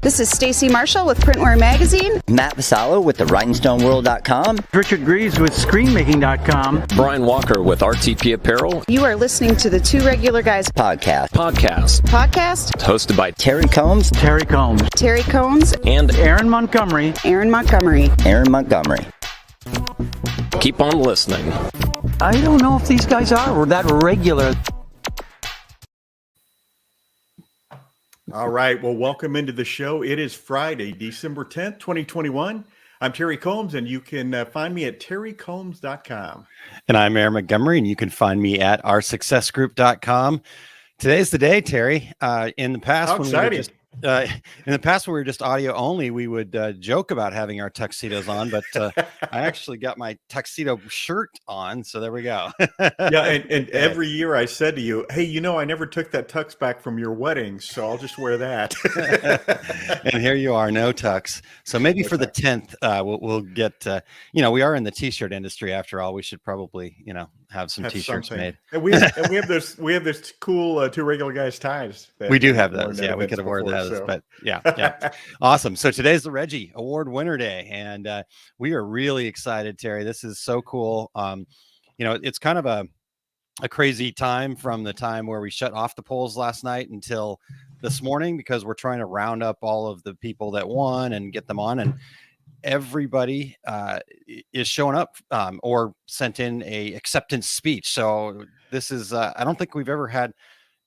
This is Stacy Marshall with Printwear Magazine. Matt Vassallo with the WritingStoneWorld.com. Richard Greaves with ScreenMaking.com. Brian Walker with RTP Apparel. You are listening to the Two Regular Guys Podcast. Hosted by Terry Combs. Terry Combs. Terry Combs. And Aaron Montgomery. Aaron Montgomery. Aaron Montgomery. Keep on listening. I don't know if these guys are that regular. All right. Well, welcome into the show. It is Friday, December 10th, 2021. I'm Terry Combs, and you can find me at terrycombs.com. And I'm Aaron Montgomery, and you can find me at rsuccessgroup.com. Today's the day, Terry. In the past, How exciting. when we were just audio only, we would joke about having our tuxedos on, but I actually got my tuxedo shirt on, so there we go. And every year I said to you, hey, I never took that tux back from your wedding, so I'll just wear that. And here you are, no tux. So maybe for the 10th, we'll get, we are in the t-shirt industry after all. We should probably, have some t-shirts made. And we have those cool Two Regular Guys ties. We do have those. Yeah, we could have worn those, but yeah. Awesome. So today's the REGGIE Award Winner Day, and we are really excited, Terry. This is so cool. It's kind of a crazy time from the time where we shut off the polls last night until this morning, because we're trying to round up all of the people that won and get them on, and everybody is showing up or sent in a acceptance speech. So this is I don't think we've ever had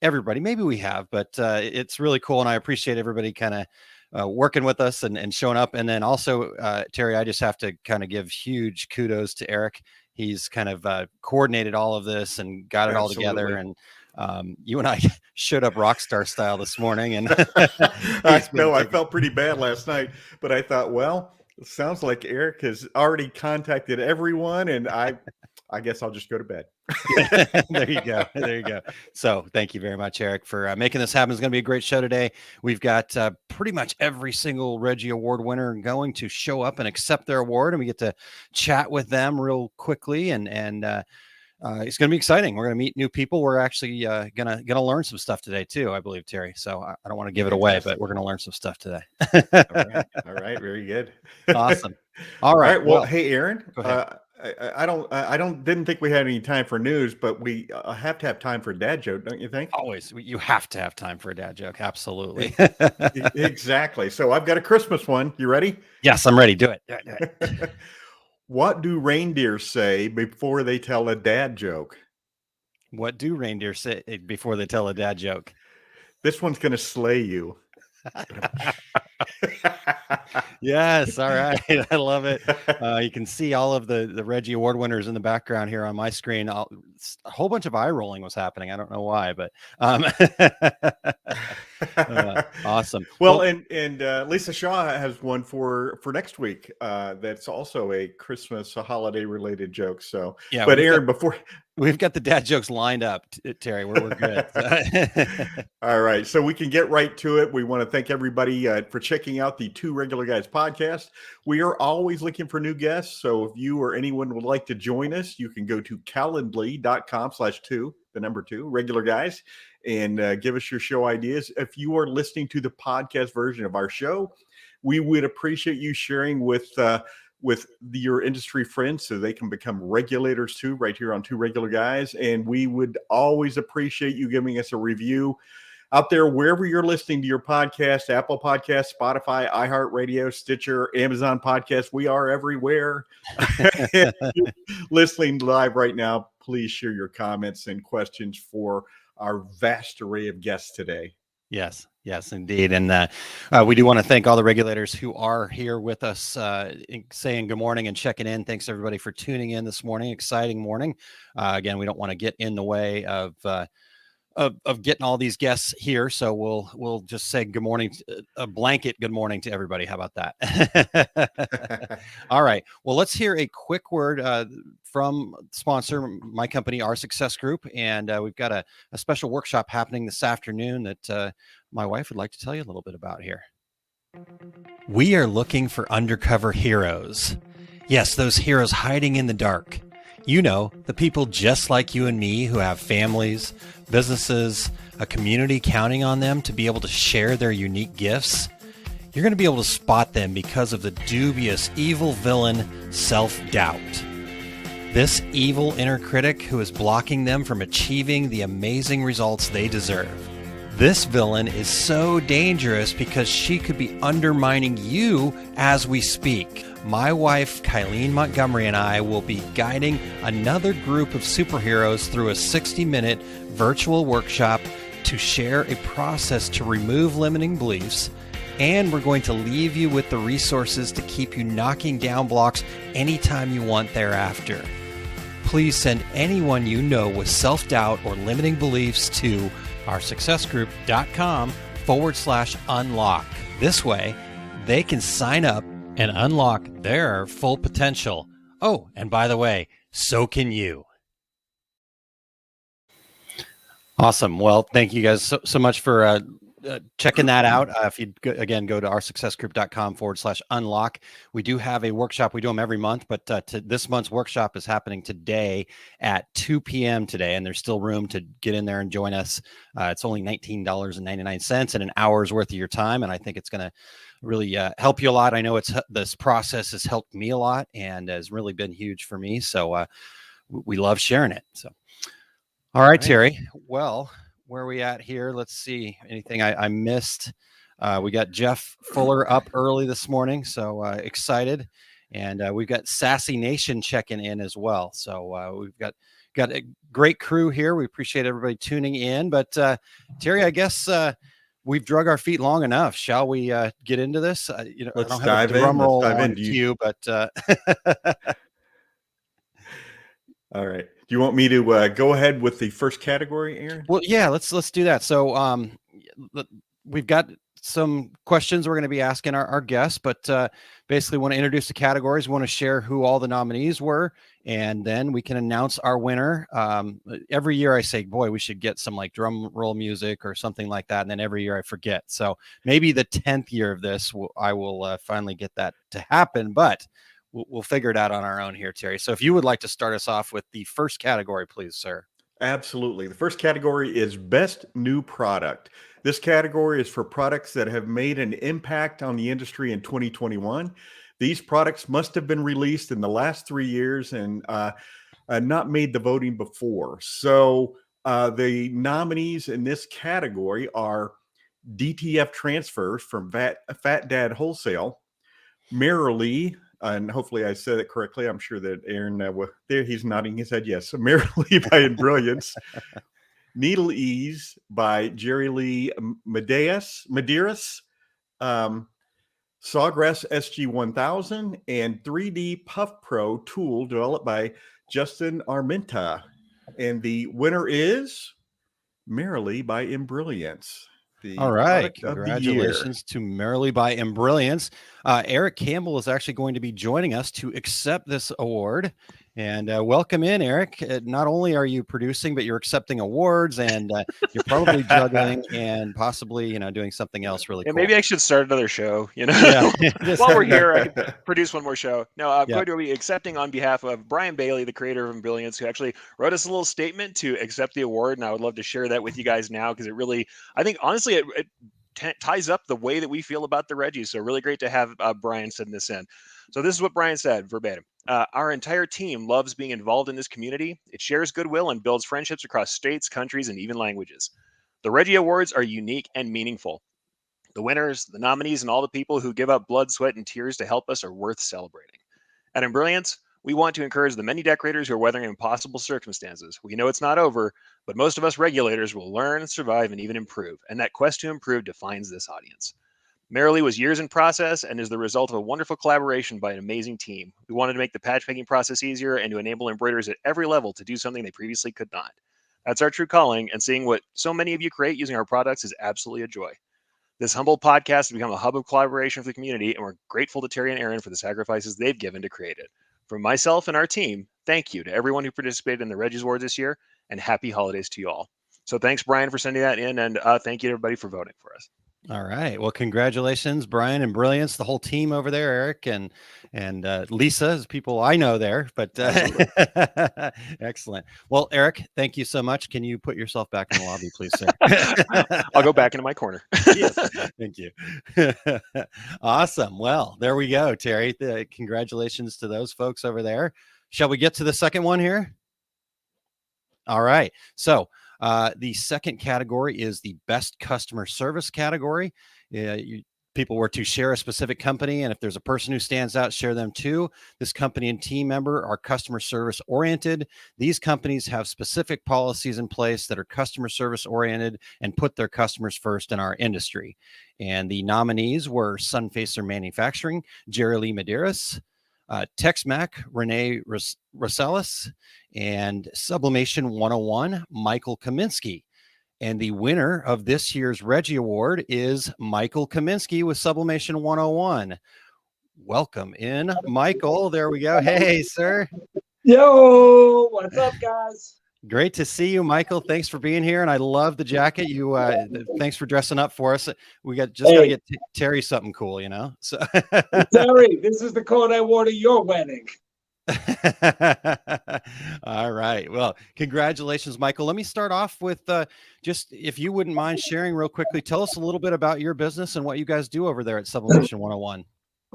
everybody. Maybe we have, but it's really cool, and I appreciate everybody kind of working with us and showing up. And then also, Terry, I just have to kind of give huge kudos to Eric. He's kind of coordinated all of this and got it all together. And you and I showed up rock star style this morning, and I felt pretty bad last night, but I thought, well, it sounds like Eric has already contacted everyone, and I guess I'll just go to bed. There you go. So thank you very much, Eric, for making this happen. It's going to be a great show today. We've got pretty much every single REGGIE Award winner going to show up and accept their award, and we get to chat with them real quickly, and it's going to be exciting. We're going to meet new people. We're actually gonna learn some stuff today too, I believe, Terry. So I don't want to give it away, but we're going to learn some stuff today. All right. Very good. Awesome. All right. Well, hey, Aaron, go ahead. I didn't think we had any time for news, but we have to have time for a dad joke, don't you think? Always. You have to have time for a dad joke. Absolutely. Exactly. So I've got a Christmas one. You ready? Yes, I'm ready. Do it. What do reindeer say before they tell a dad joke? What do reindeer say before they tell a dad joke? This one's going to slay you. Yes. All right. I love it. You can see all of the REGGIE Award winners in the background here on my screen. A whole bunch of eye rolling was happening. I don't know why, but awesome. Well, and Lisa Shaw has one for next week. That's also a Christmas holiday related joke. So, yeah. But Aaron, we've got the dad jokes lined up, Terry. We're good. All right. So we can get right to it. We want to thank everybody for checking out the Two Regular Guys podcast. We are always looking for new guests. So if you or anyone would like to join us, you can go to calendly.com/2, the number 2, Regular Guys, and give us your show ideas. If you are listening to the podcast version of our show, we would appreciate you sharing with your industry friends so they can become regulators too, right here on Two Regular Guys. And we would always appreciate you giving us a review out there wherever you're listening to your podcast: Apple Podcasts, Spotify, iHeartRadio, Stitcher, Amazon Podcasts. We are everywhere. Listening live right now, please share your comments and questions for our vast array of guests today. Yes, indeed. And we do want to thank all the regulators who are here with us, saying good morning and checking in. Thanks, everybody, for tuning in this morning. Exciting morning. Again, we don't want to get in the way of getting all these guests here. So we'll just say good morning, a blanket good morning to everybody. How about that? All right. Well, let's hear a quick word from sponsor, my company, Our Success Group. And we've got a special workshop happening this afternoon that my wife would like to tell you a little bit about here. We are looking for undercover heroes. Yes, those heroes hiding in the dark. You know, the people just like you and me who have families, businesses, a community counting on them to be able to share their unique gifts. You're going to be able to spot them because of the dubious evil villain, self-doubt. This evil inner critic who is blocking them from achieving the amazing results they deserve. This villain is so dangerous because she could be undermining you as we speak. My wife, Kylene Montgomery, and I will be guiding another group of superheroes through a 60-minute virtual workshop to share a process to remove limiting beliefs, and we're going to leave you with the resources to keep you knocking down blocks anytime you want thereafter. Please send anyone you know with self-doubt or limiting beliefs to oursuccessgroup.com/unlock. This way, they can sign up and unlock their full potential. Oh, and by the way, so can you. Awesome. Well, thank you guys so much for checking that out. If you again go to oursuccessgroup.com/unlock, we do have a workshop. We do them every month, but this month's workshop is happening today at 2 p.m. today, and there's still room to get in there and join us. It's only $19.99 and an hour's worth of your time, and I think it's going to really help you a lot. I know this process has helped me a lot and has really been huge for me. So we love sharing it. So, all right, Terry. Well, where are we at here? Let's see. Anything I missed? We got Jeff Fuller up early this morning, so excited. And we've got Sassy Nation checking in as well. So we've got a great crew here. We appreciate everybody tuning in. But Terry, I guess we've drug our feet long enough. Shall we get into this? Let's I don't dive have a drum roll in. on cue, but all right. Do you want me to go ahead with the first category, Aaron? Well, yeah, let's do that. So we've got some questions we're going to be asking our guests, but basically want to introduce the categories. We want to share who all the nominees were, and then we can announce our winner. Every year I say, boy, we should get some like drum roll music or something like that. And then every year I forget. So maybe the 10th year of this, I will finally get that to happen, but we'll figure it out on our own here, Terry. So if you would like to start us off with the first category, please, sir. Absolutely. The first category is Best New Product. This category is for products that have made an impact on the industry in 2021. These products must have been released in the last 3 years and not made the voting before. So the nominees in this category are DTF Transfers from Fat Dad Wholesale, Merrily, and hopefully I said it correctly. I'm sure that Aaron, there he's nodding his head. Yes. So Merrily by Brilliance, Needle Ease by Jerry Lee Medeiros, Sawgrass SG-1000, and 3D Puff Pro tool developed by Justin Armenta. And the winner is Merrily by Brilliance. All right. Congratulations to Merrily by Brilliance. Eric Campbell is actually going to be joining us to accept this award. And welcome in, Eric. Not only are you producing, but you're accepting awards, and you're probably juggling and possibly, doing something else really cool. Maybe I should start another show, Yeah. While we're here, I can produce one more show. No, I'm going to be accepting on behalf of Brian Bailey, the creator of Brilliance, who actually wrote us a little statement to accept the award. And I would love to share that with you guys now, because it really, I think, honestly, it ties up the way that we feel about the Reggies. So really great to have Brian send this in. So this is what Brian said verbatim. Our entire team loves being involved in this community. It shares goodwill and builds friendships across states, countries, and even languages. The Reggie Awards are unique and meaningful. The winners, the nominees, and all the people who give up blood, sweat, and tears to help us are worth celebrating. At Brilliance, we want to encourage the many decorators who are weathering impossible circumstances. We know it's not over, but most of us regulators will learn, survive, and even improve. And that quest to improve defines this audience. Merrily was years in process and is the result of a wonderful collaboration by an amazing team. We wanted to make the patchmaking process easier and to enable embroiderers at every level to do something they previously could not. That's our true calling, and seeing what so many of you create using our products is absolutely a joy. This humble podcast has become a hub of collaboration for the community, and we're grateful to Terry and Aaron for the sacrifices they've given to create it. From myself and our team, thank you to everyone who participated in the Reggie's Awards this year, and happy holidays to you all. So thanks, Brian, for sending that in, and thank you to everybody for voting for us. All right. Well, congratulations, Brian and Brilliance, the whole team over there, Eric and Lisa, is people I know there. But excellent. Well, Eric, thank you so much. Can you put yourself back in the lobby, please, sir? I'll go back into my corner. Yes, thank you. Awesome. Well, there we go, Terry. Congratulations to those folks over there. Shall we get to the second one here? All right. So the second category is the best customer service category. People were to share a specific company, and if there's a person who stands out, share them too. This company and team member are customer service oriented. These companies have specific policies in place that are customer service oriented and put their customers first in our industry. And the nominees were Sunfacer Manufacturing, Jerry Lee Medeiros, Tex-Mac, Renee Rosales, and Sublimation 101, Michael Kaminsky. And the winner of this year's REGGIE Award is Michael Kaminsky with Sublimation 101. Welcome in, Michael. There we go. Hey, sir. Yo, what's up, guys? Great to see you, Michael. Thanks for being here, and I love the jacket. You, thanks for dressing up for us. We got gotta get Terry something cool, you know. So Terry, this is the coat I wore to your wedding. All right. Well, congratulations, Michael. Let me start off with just, if you wouldn't mind sharing real quickly, tell us a little bit about your business and what you guys do over there at Sublimation 101.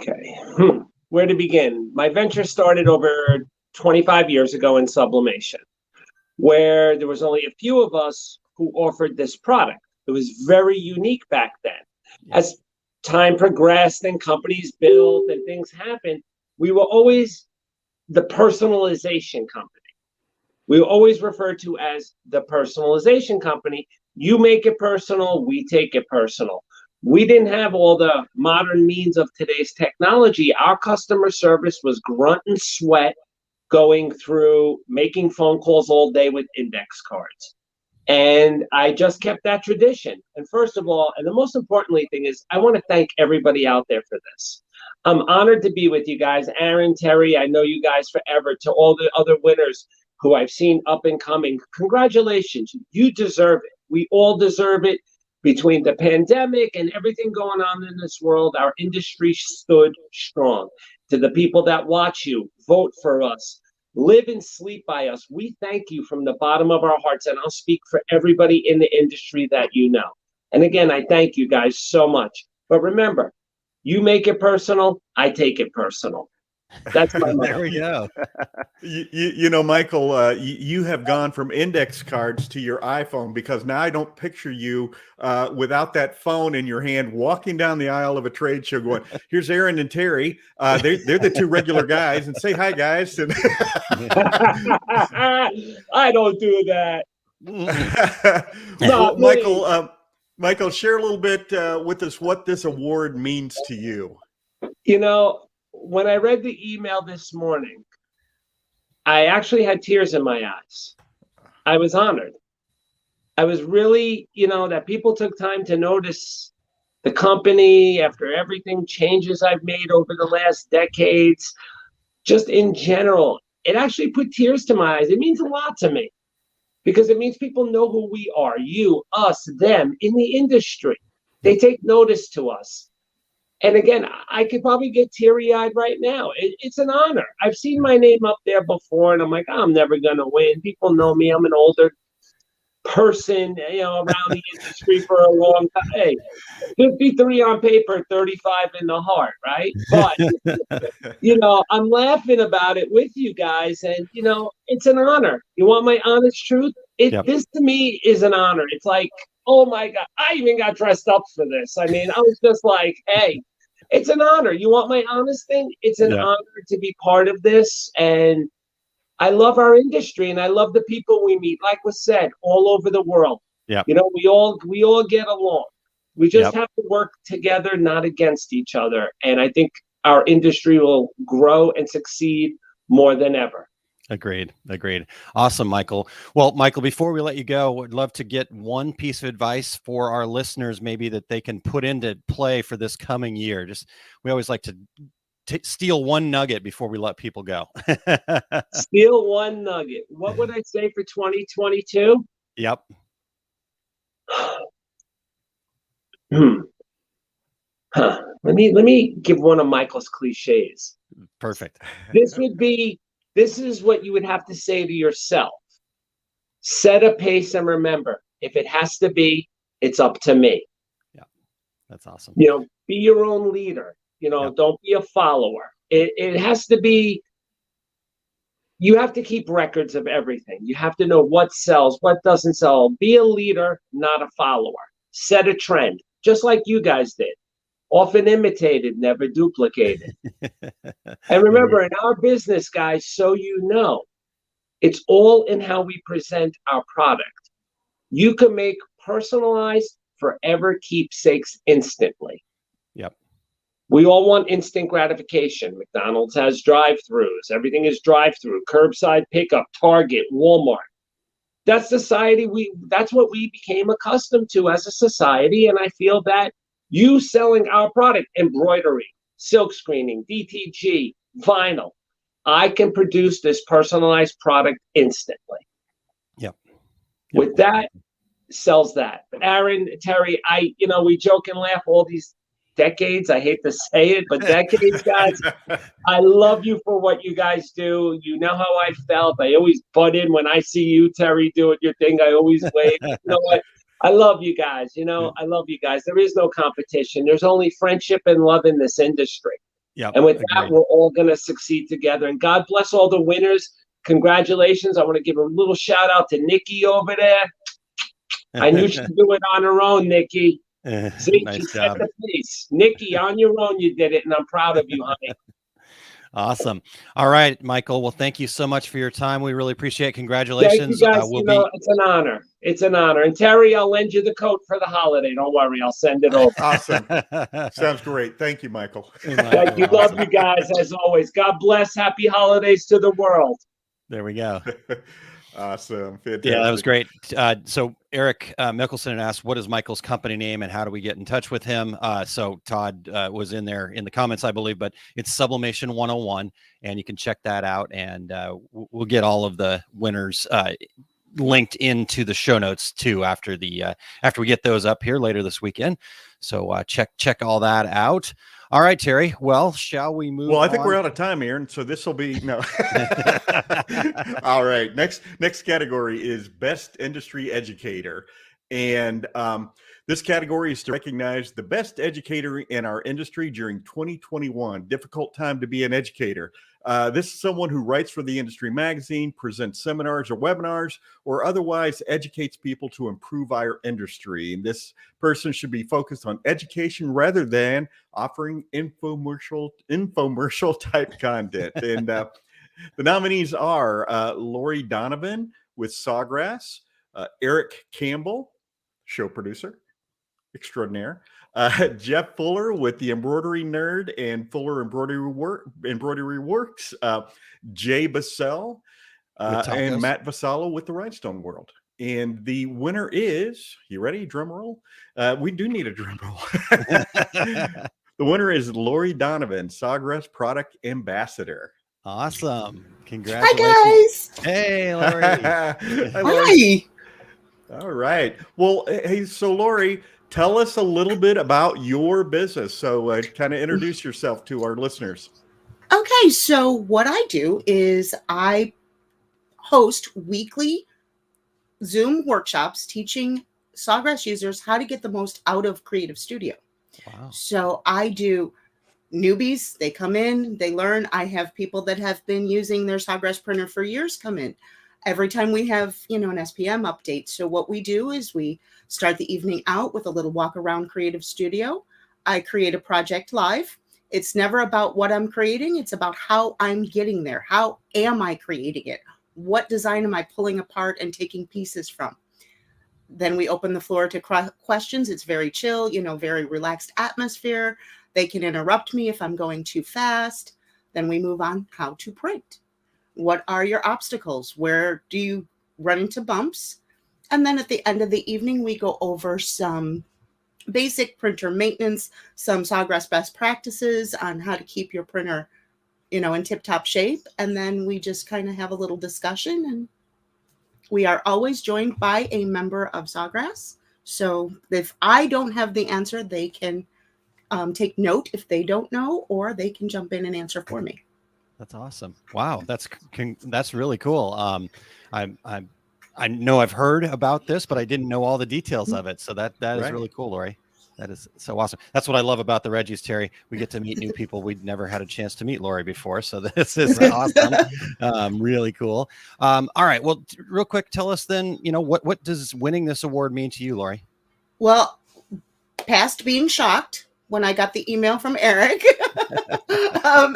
Okay. Where to begin? My venture started over 25 years ago in sublimation, where there was only a few of us who offered this product. It was very unique back then. Yeah. As time progressed and companies built and things happened, we were always the personalization company. We were always referred to as the personalization company. You make it personal, we take it personal. We didn't have all the modern means of today's technology. Our customer service was grunt and sweat, going through making phone calls all day with index cards. And I just kept that tradition. And first of all, and the most importantly thing is, I want to thank everybody out there for this. I'm honored to be with you guys. Aaron, Terry, I know you guys forever. To all the other winners who I've seen up and coming, congratulations. You deserve it. We all deserve it. Between the pandemic and everything going on in this world, our industry stood strong. To the people that watch you, vote for us, live and sleep by us, we thank you from the bottom of our hearts. And I'll speak for everybody in the industry that you know. And again, I thank you guys so much. But remember, you make it personal, I take it personal. That's my there we go. You know, Michael, you have gone from index cards to your iPhone, because now I don't picture you without that phone in your hand walking down the aisle of a trade show going, here's Aaron and Terry. They're the two regular guys, and say hi, guys. And I don't do that. Well, Michael, share a little bit with us what this award means to you. You know, when I read the email this morning, I actually had tears in my eyes. I was honored. I was really, that people took time to notice the company after everything changes I've made over the last decades. Just in general, it actually put tears to my eyes. It means a lot to me, because it means people know who we are, you, us, them, in the industry. They take notice to us. And again, I could probably get teary-eyed right now. It's an honor. I've seen my name up there before, and I'm like, I'm never going to win. People know me. I'm an older person, around the industry for a long time. Hey, 53 on paper, 35 in the heart, right? But, I'm laughing about it with you guys, and, it's an honor. You want my honest truth? This to me is an honor. It's like, oh my God, I even got dressed up for this. I mean, I was just like, hey, it's an honor. You want my honest thing? It's an honor to be part of this. And I love our industry, and I love the people we meet, like was said, all over the world. Yeah. We all get along. We just have to work together, not against each other. And I think our industry will grow and succeed more than ever. Agreed. Awesome, Michael. Well, Michael, before we let you go, I'd love to get one piece of advice for our listeners, maybe that they can put into play for this coming year. We always like to steal one nugget before we let people go. Steal one nugget. What would I say for 2022? Yep. Let me give one of Michael's cliches. Perfect. This is what you would have to say to yourself. Set a pace and remember, if it has to be, it's up to me. Yeah, that's awesome. Be your own leader. Don't be a follower. It has to be, you have to keep records of everything. You have to know what sells, what doesn't sell. Be a leader, not a follower. Set a trend, just like you guys did. Often imitated, never duplicated. And remember, in our business, guys, so it's all in how we present our product. You can make personalized, forever keepsakes instantly. Yep. We all want instant gratification. McDonald's has drive-throughs. Everything is drive-through, curbside pickup, Target, Walmart. That's that's what we became accustomed to as a society. And I feel that you selling our product, embroidery, silk screening, DTG, vinyl, I can produce this personalized product instantly. Yep. With that, sells that. But Aaron, Terry, we joke and laugh all these decades. I hate to say it, but decades, guys. I love you for what you guys do. You know how I felt. I always butt in when I see you, Terry, doing your thing. I always wave. You know what? I love you guys. I love you guys. There is no competition. There's only friendship and love in this industry. Yeah. And with that, we're all going to succeed together. And God bless all the winners. Congratulations. I want to give a little shout out to Nikki over there. I knew she'd do it on her own, Nikki. See, nice she job. set the pace. Nikki, on your own, you did it, and I'm proud of you, honey. Awesome. All right, Michael. Well, thank you so much for your time. We really appreciate it. Congratulations. Thank you guys. It's an honor. It's an honor. And Terry, I'll lend you the coat for the holiday. Don't worry. I'll send it over. Awesome. Sounds great. Thank you, Michael. Thank you. Love you guys as always. God bless. Happy holidays to the world. There we go. Awesome. Fantastic. Yeah, that was great. So Eric Mickelson had asked, what is Michael's company name and how do we get in touch with him? So Todd was in there in the comments, I believe, but it's Sublimation 101, and you can check that out. And we'll get all of the winners linked into the show notes too after we get those up here later this weekend. So check all that out. All right, Terry. Well, shall we move on? Well, I think we're out of time, Aaron. So this will be no. All right. Next category is Best Industry Educator. And this category is to recognize the best educator in our industry during 2021. Difficult time to be an educator. This is someone who writes for the industry magazine, presents seminars or webinars, or otherwise educates people to improve our industry. And this person should be focused on education rather than offering infomercial type content. And the nominees are Lori Donovan with Sawgrass, Eric Campbell, show producer extraordinaire, Jeff Fuller with the Embroidery Nerd and Fuller Embroidery Works, Jay Bassell, and Matt Vassallo with the Rhinestone World. And the winner is, you ready? Drum roll. We do need a drum roll. The winner is Lori Donovan, Sawgrass Product Ambassador. Awesome. Congratulations. Hi, guys. Hey, Lori. Hi, Lori. All right. Well, hey, so Lori, tell us a little bit about your business. So kind of introduce yourself to our listeners. Okay, so what I do is I host weekly Zoom workshops teaching Sawgrass users how to get the most out of Creative Studio. Wow. So I do newbies, they come in, they learn. I have people that have been using their Sawgrass printer for years come in. Every time we have, an SPM update. So what we do is we start the evening out with a little walk around Creative Studio. I create a project live. It's never about what I'm creating. It's about how I'm getting there. How am I creating it? What design am I pulling apart and taking pieces from? Then we open the floor to questions. It's very chill, very relaxed atmosphere. They can interrupt me if I'm going too fast. Then we move on how to print. What are your obstacles? Where do you run into bumps? And then at the end of the evening, we go over some basic printer maintenance, some Sawgrass best practices on how to keep your printer, in tip-top shape. And then we just kind of have a little discussion. And we are always joined by a member of Sawgrass. So if I don't have the answer, they can take note if they don't know, or they can jump in and answer for me. That's awesome. Wow. That's really cool. I know I've heard about this, but I didn't know all the details of it. So that is really cool, Lori. That is so awesome. That's what I love about the Reggies, Terry. We get to meet new people. We'd never had a chance to meet Lori before. So this is awesome. Really cool. All right. Well, real quick, tell us then, what does winning this award mean to you, Lori? Well, past being shocked when I got the email from Eric,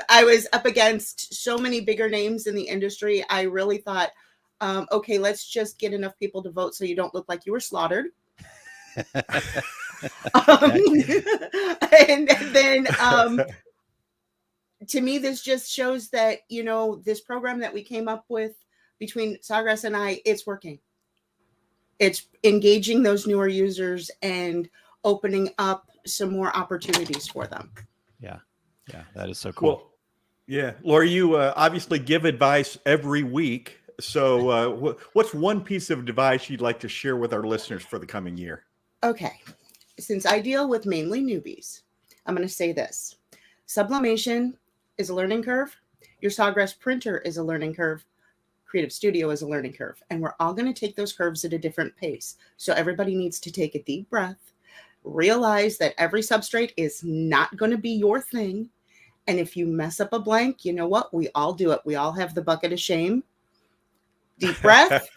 I was up against so many bigger names in the industry. I really thought, okay, let's just get enough people to vote so you don't look like you were slaughtered. And then to me, this just shows that, this program that we came up with between Sawgrass and I, it's working. It's engaging those newer users and opening up some more opportunities for them. Yeah, that is so cool. Well, yeah, Lori, you obviously give advice every week. So what's one piece of advice you'd like to share with our listeners for the coming year? Okay. Since I deal with mainly newbies, I'm going to say this. Sublimation is a learning curve. Your Sawgrass printer is a learning curve. Creative Studio is a learning curve. And we're all going to take those curves at a different pace. So everybody needs to take a deep breath, realize that every substrate is not going to be your thing. And if you mess up a blank, you know what? We all do it. We all have the bucket of shame. Deep breath,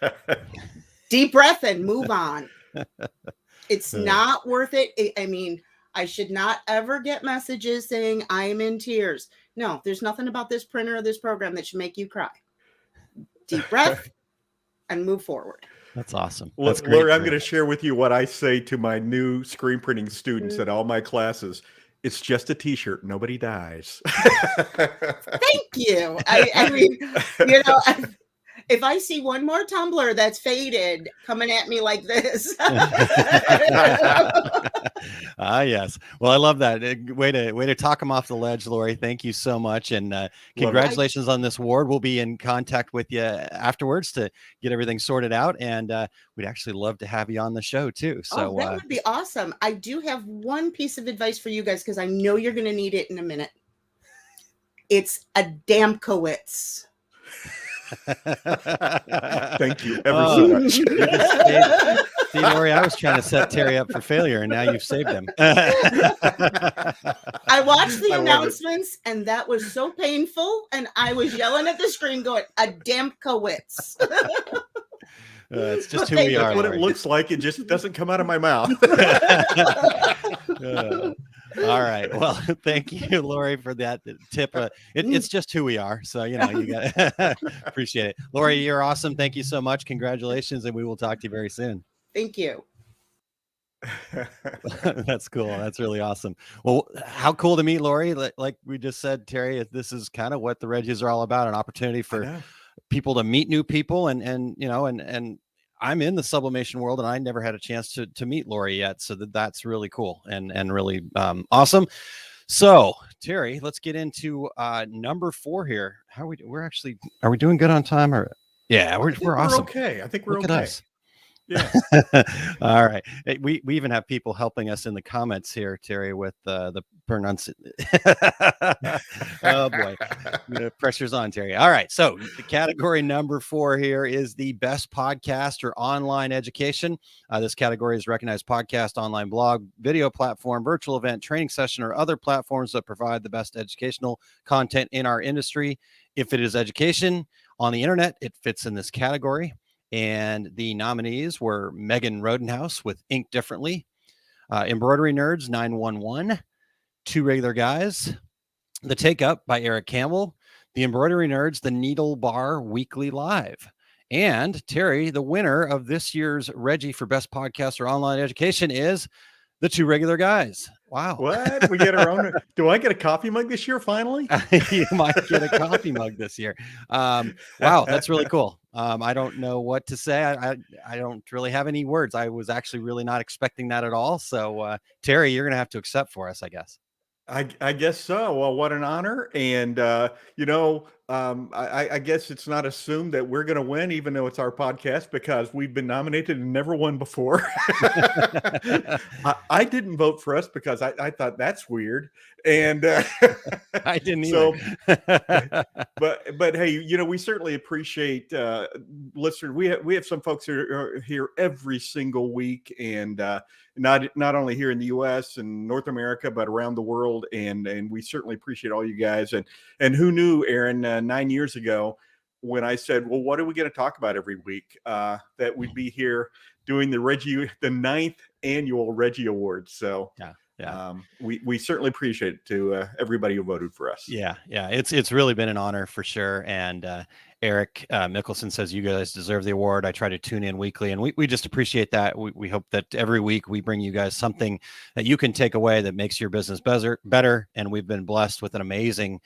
deep breath, and move on. It's not worth it. I mean, I should not ever get messages saying I am in tears. No, there's nothing about this printer or this program that should make you cry. Deep breath and move forward. That's awesome. That's great, Lori, I'm going to share with you what I say to my new screen printing students at all my classes. It's just a t-shirt. Nobody dies. Thank you. I mean, if I see one more tumbler that's faded coming at me like this. Yes. Well, I love that. Way to talk them off the ledge, Lori. Thank you so much. And congratulations on this award. We'll be in contact with you afterwards to get everything sorted out. And we'd actually love to have you on the show too. So that would be awesome. I do have one piece of advice for you guys, because I know you're going to need it in a minute. It's a Damkowitz. Thank you ever so much. See, Lori, I was trying to set Terry up for failure, and now you've saved him. I watched the announcements, and that was so painful, and I was yelling at the screen going, a Damkowitz. It's just who we are. That's what it looks like. It just doesn't come out of my mouth. All right. Well, thank you, Lori, for that tip. It's just who we are. So, you got appreciate it. Lori, you're awesome. Thank you so much. Congratulations. And we will talk to you very soon. Thank you. That's cool. That's really awesome. Well, how cool to meet Lori. Like we just said, Terry, this is kind of what the Reggies are all about, an opportunity for people to meet new people. And I'm in the sublimation world, and I never had a chance to meet Lori yet. So that's really cool and really awesome. So Terry, let's get into number 4 here. Are we doing good on time? Or we're awesome. Okay. I think we're Look okay. At us. Yeah. All right. We even have people helping us in the comments here, Terry, with the pronunciation. Oh boy, the pressure's on, Terry. All right. So the category number 4 here is the best podcast or online education. This category is recognized podcast, online blog, video platform, virtual event, training session, or other platforms that provide the best educational content in our industry. If it is education on the internet, it fits in this category. And the nominees were Megan Rodenhouse with Ink Differently, Embroidery Nerds 911, Two Regular Guys, The Take Up by Eric Campbell, The Embroidery Nerds, The Needle Bar Weekly Live. And Terry, the winner of this year's Reggie for Best Podcast or Online Education is The Two Regular Guys. Wow. What? We get our own. Do I get a coffee mug this year finally? You might get a coffee mug this year. Wow, that's really cool. I don't know what to say. I don't really have any words. I was actually really not expecting that at all. So Terry, you're going to have to accept for us, I guess. I guess so. Well, what an honor. And, I guess it's not assumed that we're going to win, even though it's our podcast, because we've been nominated and never won before. I didn't vote for us because I thought that's weird. And I didn't so, either. but hey, you know, we certainly appreciate listeners. We have some folks who are here every single week, and not only here in the U.S. and North America, but around the world. And we certainly appreciate all you guys. And who knew, Aaron, 9 years ago, when I said, well, what are we going to talk about every week? That we'd be here doing the 9th annual REGGIE Awards. So we certainly appreciate it to everybody who voted for us. Yeah. It's really been an honor for sure. And Eric Mickelson says you guys deserve the award. I try to tune in weekly, and we just appreciate that. We hope that every week we bring you guys something that you can take away that makes your business better. And we've been blessed with an amazing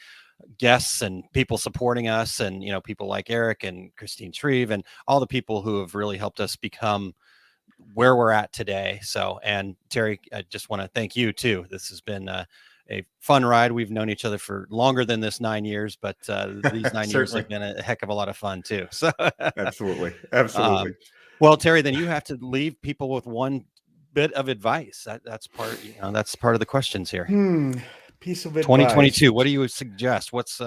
guests and people supporting us, and you know, people like Eric and Christine Shreve and all the people who have really helped us become where we're at today. So, and Terry, I just want to thank you too. This has been a fun ride. We've known each other for longer than this 9 years, but these 9 years have been a heck of a lot of fun too. So absolutely. Well, Terry, then you have to leave people with one bit of advice. That's part, you know, that's part of the questions here. Piece of advice. 2022. What do you suggest? What's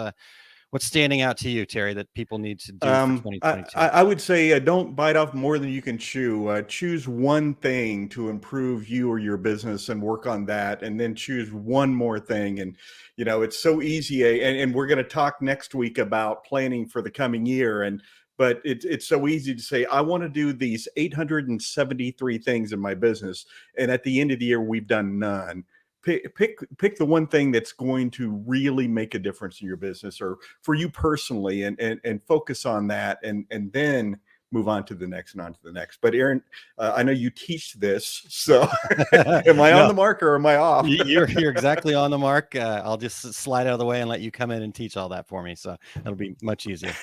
standing out to you, Terry, that people need to do for 2022? I would say don't bite off more than you can chew. Choose one thing to improve you or your business and work on that, and then choose one more thing. And you know, it's so easy. And we're going to talk next week about planning for the coming year. But it's so easy to say, I want to do these 873 things in my business, and at the end of the year, we've done none. Pick the one thing that's going to really make a difference in your business or for you personally, and focus on that, and then move on to the next and on to the next. But Aaron, I know you teach this, so am I on the mark or am I off? You're exactly on the mark. I'll just slide out of the way and let you come in and teach all that for me. So that'll be much easier.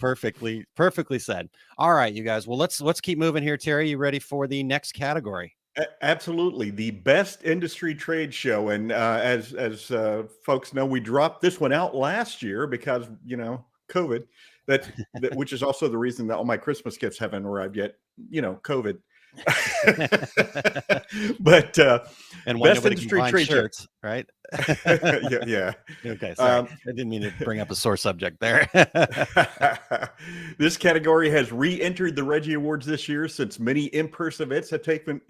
Perfectly said. All right, you guys. Well, let's keep moving here. Terry, you ready for the next category? Absolutely, the best industry trade show. And as folks know, we dropped this one out last year because, you know, COVID. That which is also the reason that all my Christmas gifts haven't arrived yet. You know, COVID. But and best industry trade shirts, right? yeah. Okay, sorry. I didn't mean to bring up a sore subject there. This category has re-entered the REGGIE Awards this year, since many in-person events have taken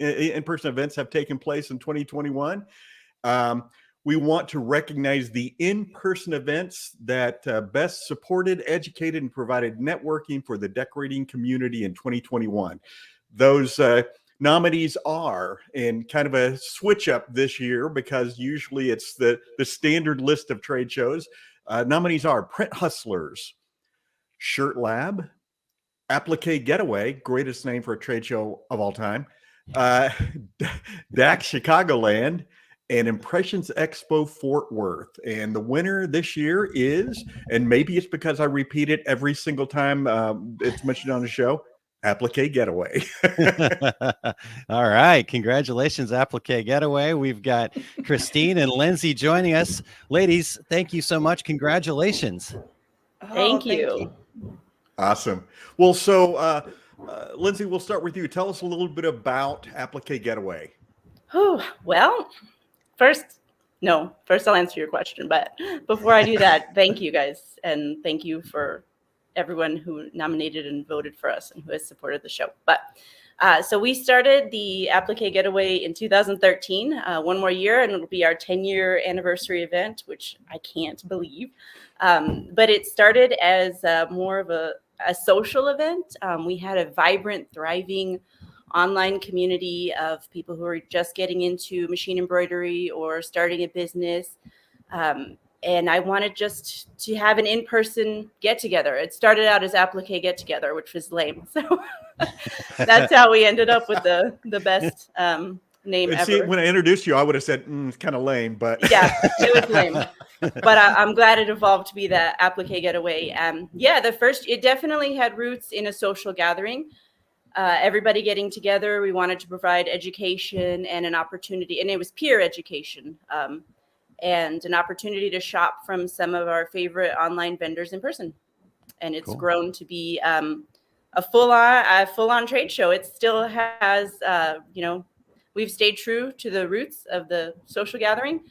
place in 2021. We want to recognize the in-person events that best supported, educated, and provided networking for the decorating community in 2021. Those nominees are, and kind of a switch up this year because usually it's the standard list of trade shows. Nominees are Print Hustlers, Shirt Lab, Applique Getaway, greatest name for a trade show of all time, DAC Chicagoland, and Impressions Expo Fort Worth. And the winner this year is, and maybe it's because I repeat it every single time it's mentioned on the show, Applique Getaway. All right. Congratulations, Applique Getaway. We've got Christine and Lindsay joining us. Ladies, thank you so much. Congratulations. Thank you. Awesome. Well, so Lindsay, we'll start with you. Tell us a little bit about Applique Getaway. Oh, well, first I'll answer your question. But before I do that, thank you guys. And thank you for everyone who nominated and voted for us and who has supported the show. But so we started the Applique Getaway in 2013, one more year, and it'll be our 10-year anniversary event, which I can't believe. But it started as more of a social event. We had a vibrant, thriving online community of people who are just getting into machine embroidery or starting a business. And I wanted just to have an in-person get-together. It started out as Applique Get-Together, which was lame. So that's how we ended up with the best name ever. See, when I introduced you, I would have said, it's kind of lame, but... Yeah, it was lame. But I'm glad it evolved to be the Applique Getaway. It definitely had roots in a social gathering. Everybody getting together. We wanted to provide education and an opportunity, and it was peer education. and an opportunity to shop from some of our favorite online vendors in person. And it's grown to be a full-on trade show. It still has, we've stayed true to the roots of the social gathering.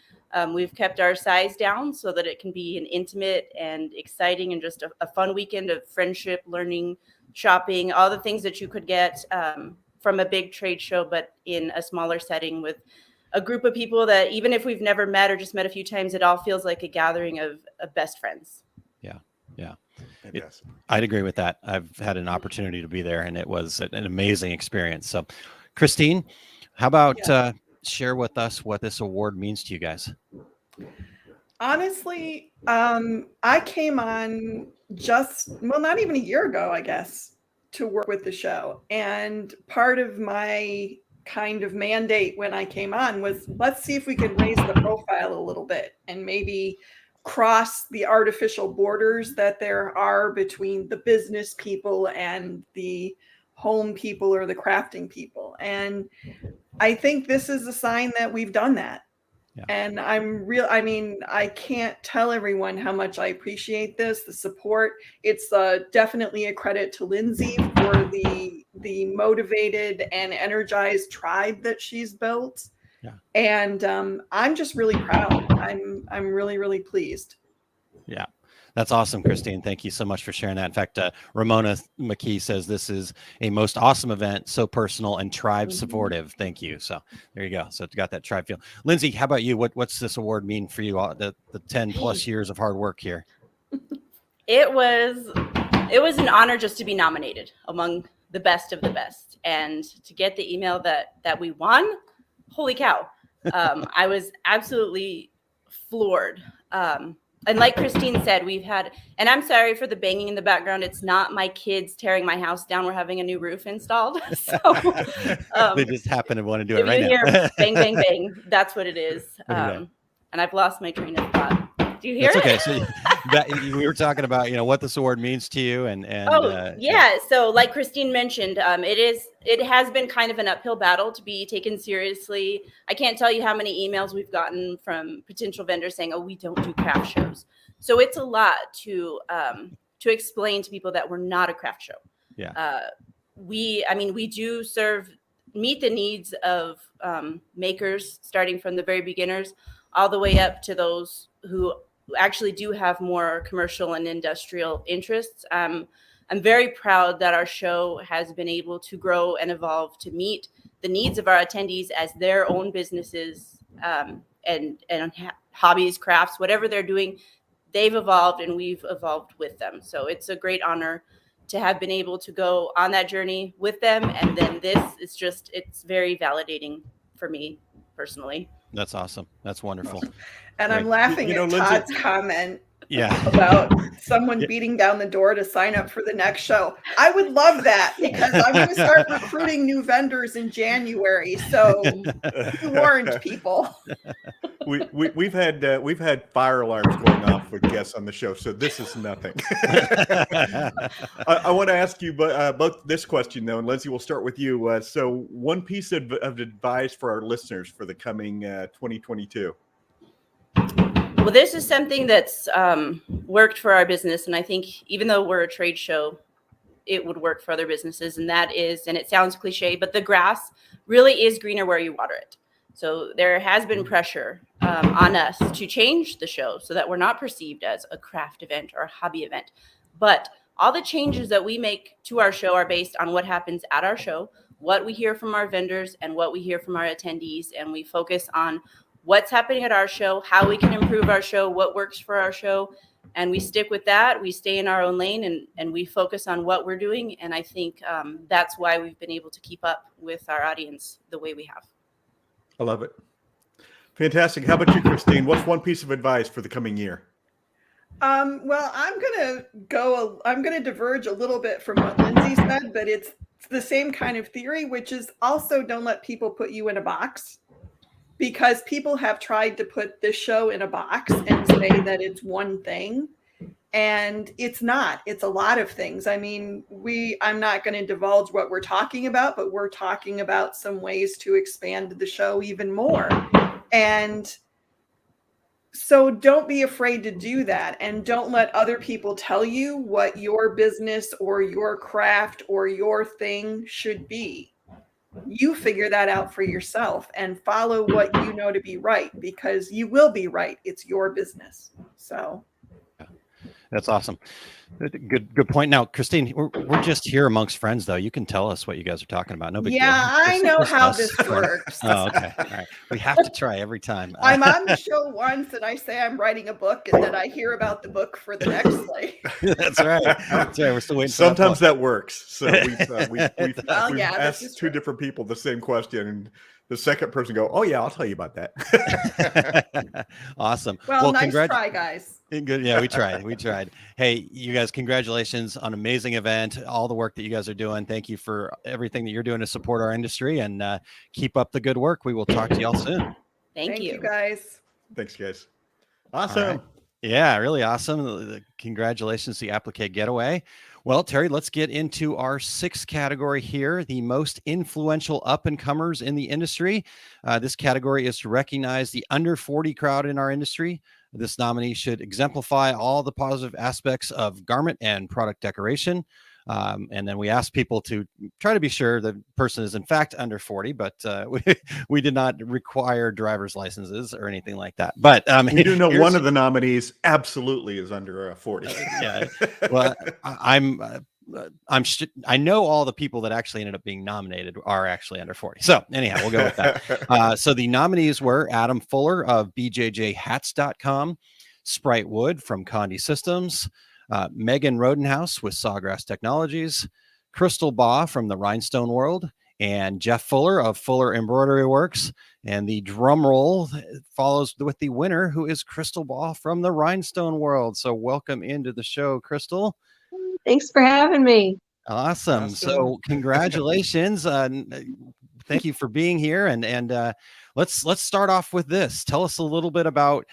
We've kept our size down so that it can be an intimate and exciting and just a fun weekend of friendship, learning, shopping, all the things that you could get from a big trade show, but in a smaller setting with a group of people that even if we've never met or just met a few times, it all feels like a gathering of best friends. Yeah. Yes. I'd agree with that. I've had an opportunity to be there, and it was an amazing experience. So, Christine, how about share with us what this award means to you guys? Honestly, I came on not even a year ago, I guess, to work with the show. And part of my kind of mandate when I came on was, let's see if we can raise the profile a little bit and maybe cross the artificial borders that there are between the business people and the home people or the crafting people. And I think this is a sign that we've done that. Yeah. And I can't tell everyone how much I appreciate this, the support. It's definitely a credit to Lindsay for the motivated and energized tribe that she's built. Yeah. And I'm just really proud. I'm really, really pleased. Yeah. That's awesome, Christine. Thank you so much for sharing that. In fact, Ramona McKee says this is a most awesome event, so personal and tribe supportive. Thank you. So there you go. So you got that tribe feel. Lindsay, how about you? What's this award mean for you? The 10 plus years of hard work here. It was an honor just to be nominated among the best of the best, and to get the email that we won. Holy cow! I was absolutely floored. And like Christine said, we've had, and I'm sorry for the banging in the background. It's not my kids tearing my house down. We're having a new roof installed. So they just happen to want to do it right now. Hear bang, bang, bang. That's what it is. And I've lost my train of thought. Do you hear it? Okay. So we were talking about, what this award means to you, and So like Christine mentioned, it has been kind of an uphill battle to be taken seriously. I can't tell you how many emails we've gotten from potential vendors saying, "Oh, we don't do craft shows." So it's a lot to explain to people that we're not a craft show. Yeah. We do meet the needs of makers, starting from the very beginners all the way up to those who actually do have more commercial and industrial interests. I'm very proud that our show has been able to grow and evolve to meet the needs of our attendees as their own businesses and hobbies, crafts, whatever they're doing, they've evolved and we've evolved with them. So it's a great honor to have been able to go on that journey with them. And then it's very validating for me personally. That's awesome. That's wonderful. And I'm laughing at Todd's comment Yeah. about someone beating down the door to sign up for the next show. I would love that because I'm going to start recruiting new vendors in January. So be warned, people. We've had fire alarms going off with guests on the show, so this is nothing. I want to ask you both this question though, and Lindsay, we'll start with you. So, one piece of advice for our listeners for the coming 2022. Well, this is something that's worked for our business, and I think even though we're a trade show, it would work for other businesses, and that is, and it sounds cliche, but the grass really is greener where you water it. So there has been pressure on us to change the show so that we're not perceived as a craft event or a hobby event. But all the changes that we make to our show are based on what happens at our show, what we hear from our vendors, and what we hear from our attendees, and we focus on what's happening at our show, how we can improve our show, what works for our show, and we stick with that. We stay in our own lane and we focus on what we're doing, and I think that's why we've been able to keep up with our audience the way we have. I love it. Fantastic. How about you, Christine? What's one piece of advice for the coming year? Well, I'm going to diverge a little bit from what Lindsay said, but it's the same kind of theory, which is also don't let people put you in a box. Because people have tried to put this show in a box and say that it's one thing, and it's not. It's a lot of things. I mean, I'm not going to divulge what we're talking about, but we're talking about some ways to expand the show even more. And So don't be afraid to do that, and don't let other people tell you what your business or your craft or your thing should be. You figure that out for yourself and follow what you know to be right, because you will be right. It's your business. So that's awesome. Good point. Now, Christine, we're just here amongst friends, though. You can tell us what you guys are talking about. No big deal. I know how this works. Oh, okay. All right. We have to try every time. I'm on the show once and I say I'm writing a book, and then I hear about the book for the next day. That's right. That's right. We're still waiting. Sometimes that works. So we've asked two true. different people the same question, and the second person go, "Oh yeah, I'll tell you about that." Awesome. Well, nice try, guys. Good. Yeah, we tried. Hey, you guys, congratulations on an amazing event, all the work that you guys are doing. Thank you for everything that you're doing to support our industry, and keep up the good work. We will talk to y'all soon. Thank you guys. Thanks, guys. Awesome. Right. Yeah, really awesome. Congratulations to the Applique Getaway. Well, Terry, let's get into our sixth category here, the most influential up-and-comers in the industry. This category is to recognize the under 40 crowd in our industry. This nominee should exemplify all the positive aspects of garment and product decoration. And then we asked people to try to be sure the person is in fact under 40, but we did not require driver's licenses or anything like that. But we do know one of the nominees absolutely is under 40. Yeah. Well, I know all the people that actually ended up being nominated are actually under 40. So anyhow, we'll go with that. So the nominees were Adam Fuller of BJJHats.com, Sprite Wood from Condi Systems, Megan Rodenhouse with Sawgrass Technologies, Crystal Baugh from the Rhinestone World, and Jeff Fuller of Fuller Embroidery Works. And the drum roll follows with the winner, who is Crystal Baugh from the Rhinestone World. So welcome into the show, Crystal. Thanks for having me. Awesome. So congratulations. Thank you for being here. And let's start off with this. Tell us a little bit about,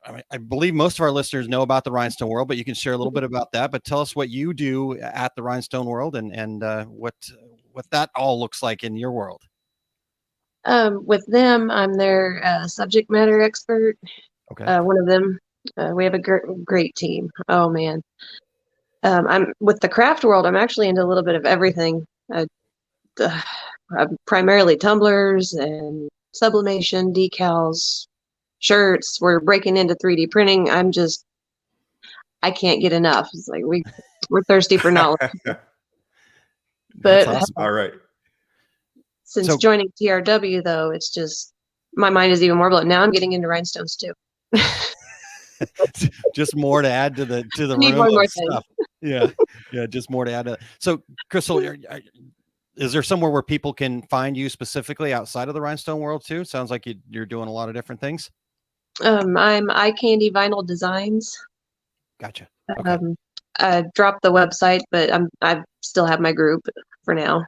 I believe most of our listeners know about the Rhinestone World, but you can share a little bit about that. But tell us what you do at the Rhinestone World, and what that all looks like in your world. With them, I'm their subject matter expert. Okay. One of them. We have a great team. Oh man. I'm with the craft world. I'm actually into a little bit of everything. Primarily tumblers and sublimation, decals, shirts. We're breaking into 3D printing. I can't get enough. It's like we're thirsty for knowledge. But awesome. All right. Since joining TRW, though, it's just my mind is even more blown. Now I'm getting into rhinestones too. Just more to add to the Need room more of stuff. Yeah, just more to add to. So, Crystal, is there somewhere where people can find you specifically outside of the Rhinestone World too? Sounds like you're doing a lot of different things. I'm Eye Candy Vinyl Designs. Gotcha. Okay. I dropped the website, but I still have my group for now.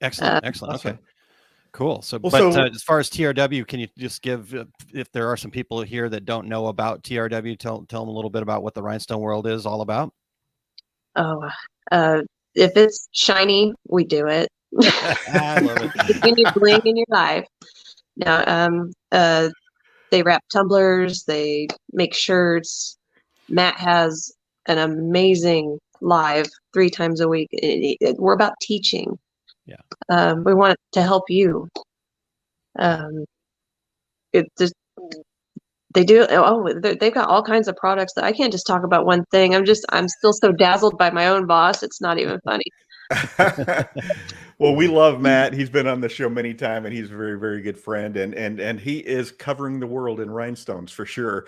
Excellent. Awesome. Okay. Cool. So, well, as far as TRW, can you just give, if there are some people here that don't know about TRW, tell them a little bit about what the Rhinestone World is all about? Oh, if it's shiny, we do it. I love it. You need bling in your life. Now, they wrap tumblers, they make shirts. Matt has an amazing live 3 times a week. We're about teaching. Yeah. We want to help you. It just they do. Oh, they've got all kinds of products that I can't just talk about one thing. I'm still so dazzled by my own boss. It's not even funny. Well, we love Matt. He's been on the show many times, and he's a very, very good friend. And he is covering the world in rhinestones for sure.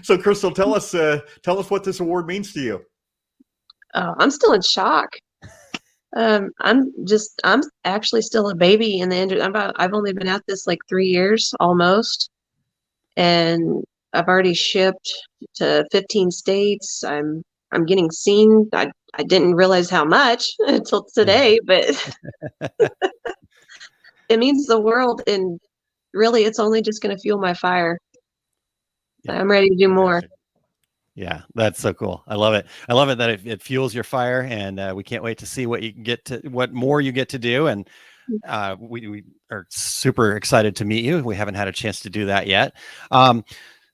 So, Crystal, tell us what this award means to you. Oh, I'm still in shock. I'm actually still a baby in the industry. I've only been at this like 3 years almost, and I've already shipped to 15 states. I'm getting seen. I didn't realize how much until today, but it means the world, and really it's only just going to fuel my fire. Yeah. I'm ready to do more. Yeah, that's so cool. I love it. I love it that it fuels your fire, and we can't wait to see what more you get to do. And We are super excited to meet you. We haven't had a chance to do that yet.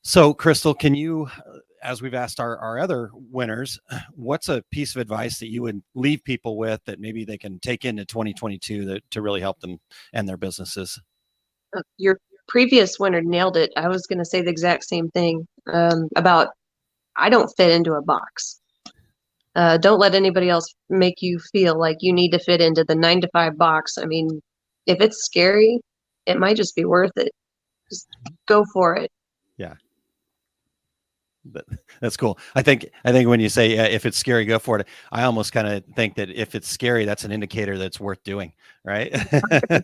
So, Crystal, can you, as we've asked our other winners, what's a piece of advice that you would leave people with that maybe they can take into 2022 to really help them and their businesses? Your previous winner nailed it. I was going to say the exact same thing about I don't fit into a box. Don't let anybody else make you feel like you need to fit into the 9-to-5 box. I mean, if it's scary, it might just be worth it. Just go for it. Yeah. That's cool. I think when you say if it's scary, go for it. I almost kind of think that if it's scary, that's an indicator that's worth doing, right? Exactly.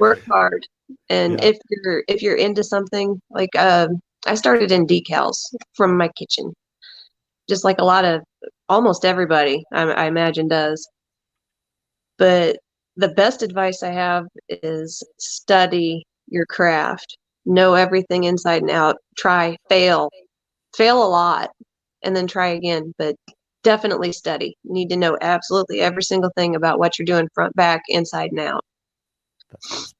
Work hard, and if you're into something like I started in decals from my kitchen, just like almost everybody I imagine does. But the best advice I have is study your craft, know everything inside and out, try, fail a lot, and then try again. But definitely study. You need to know absolutely every single thing about what you're doing, front, back, inside, and out. That's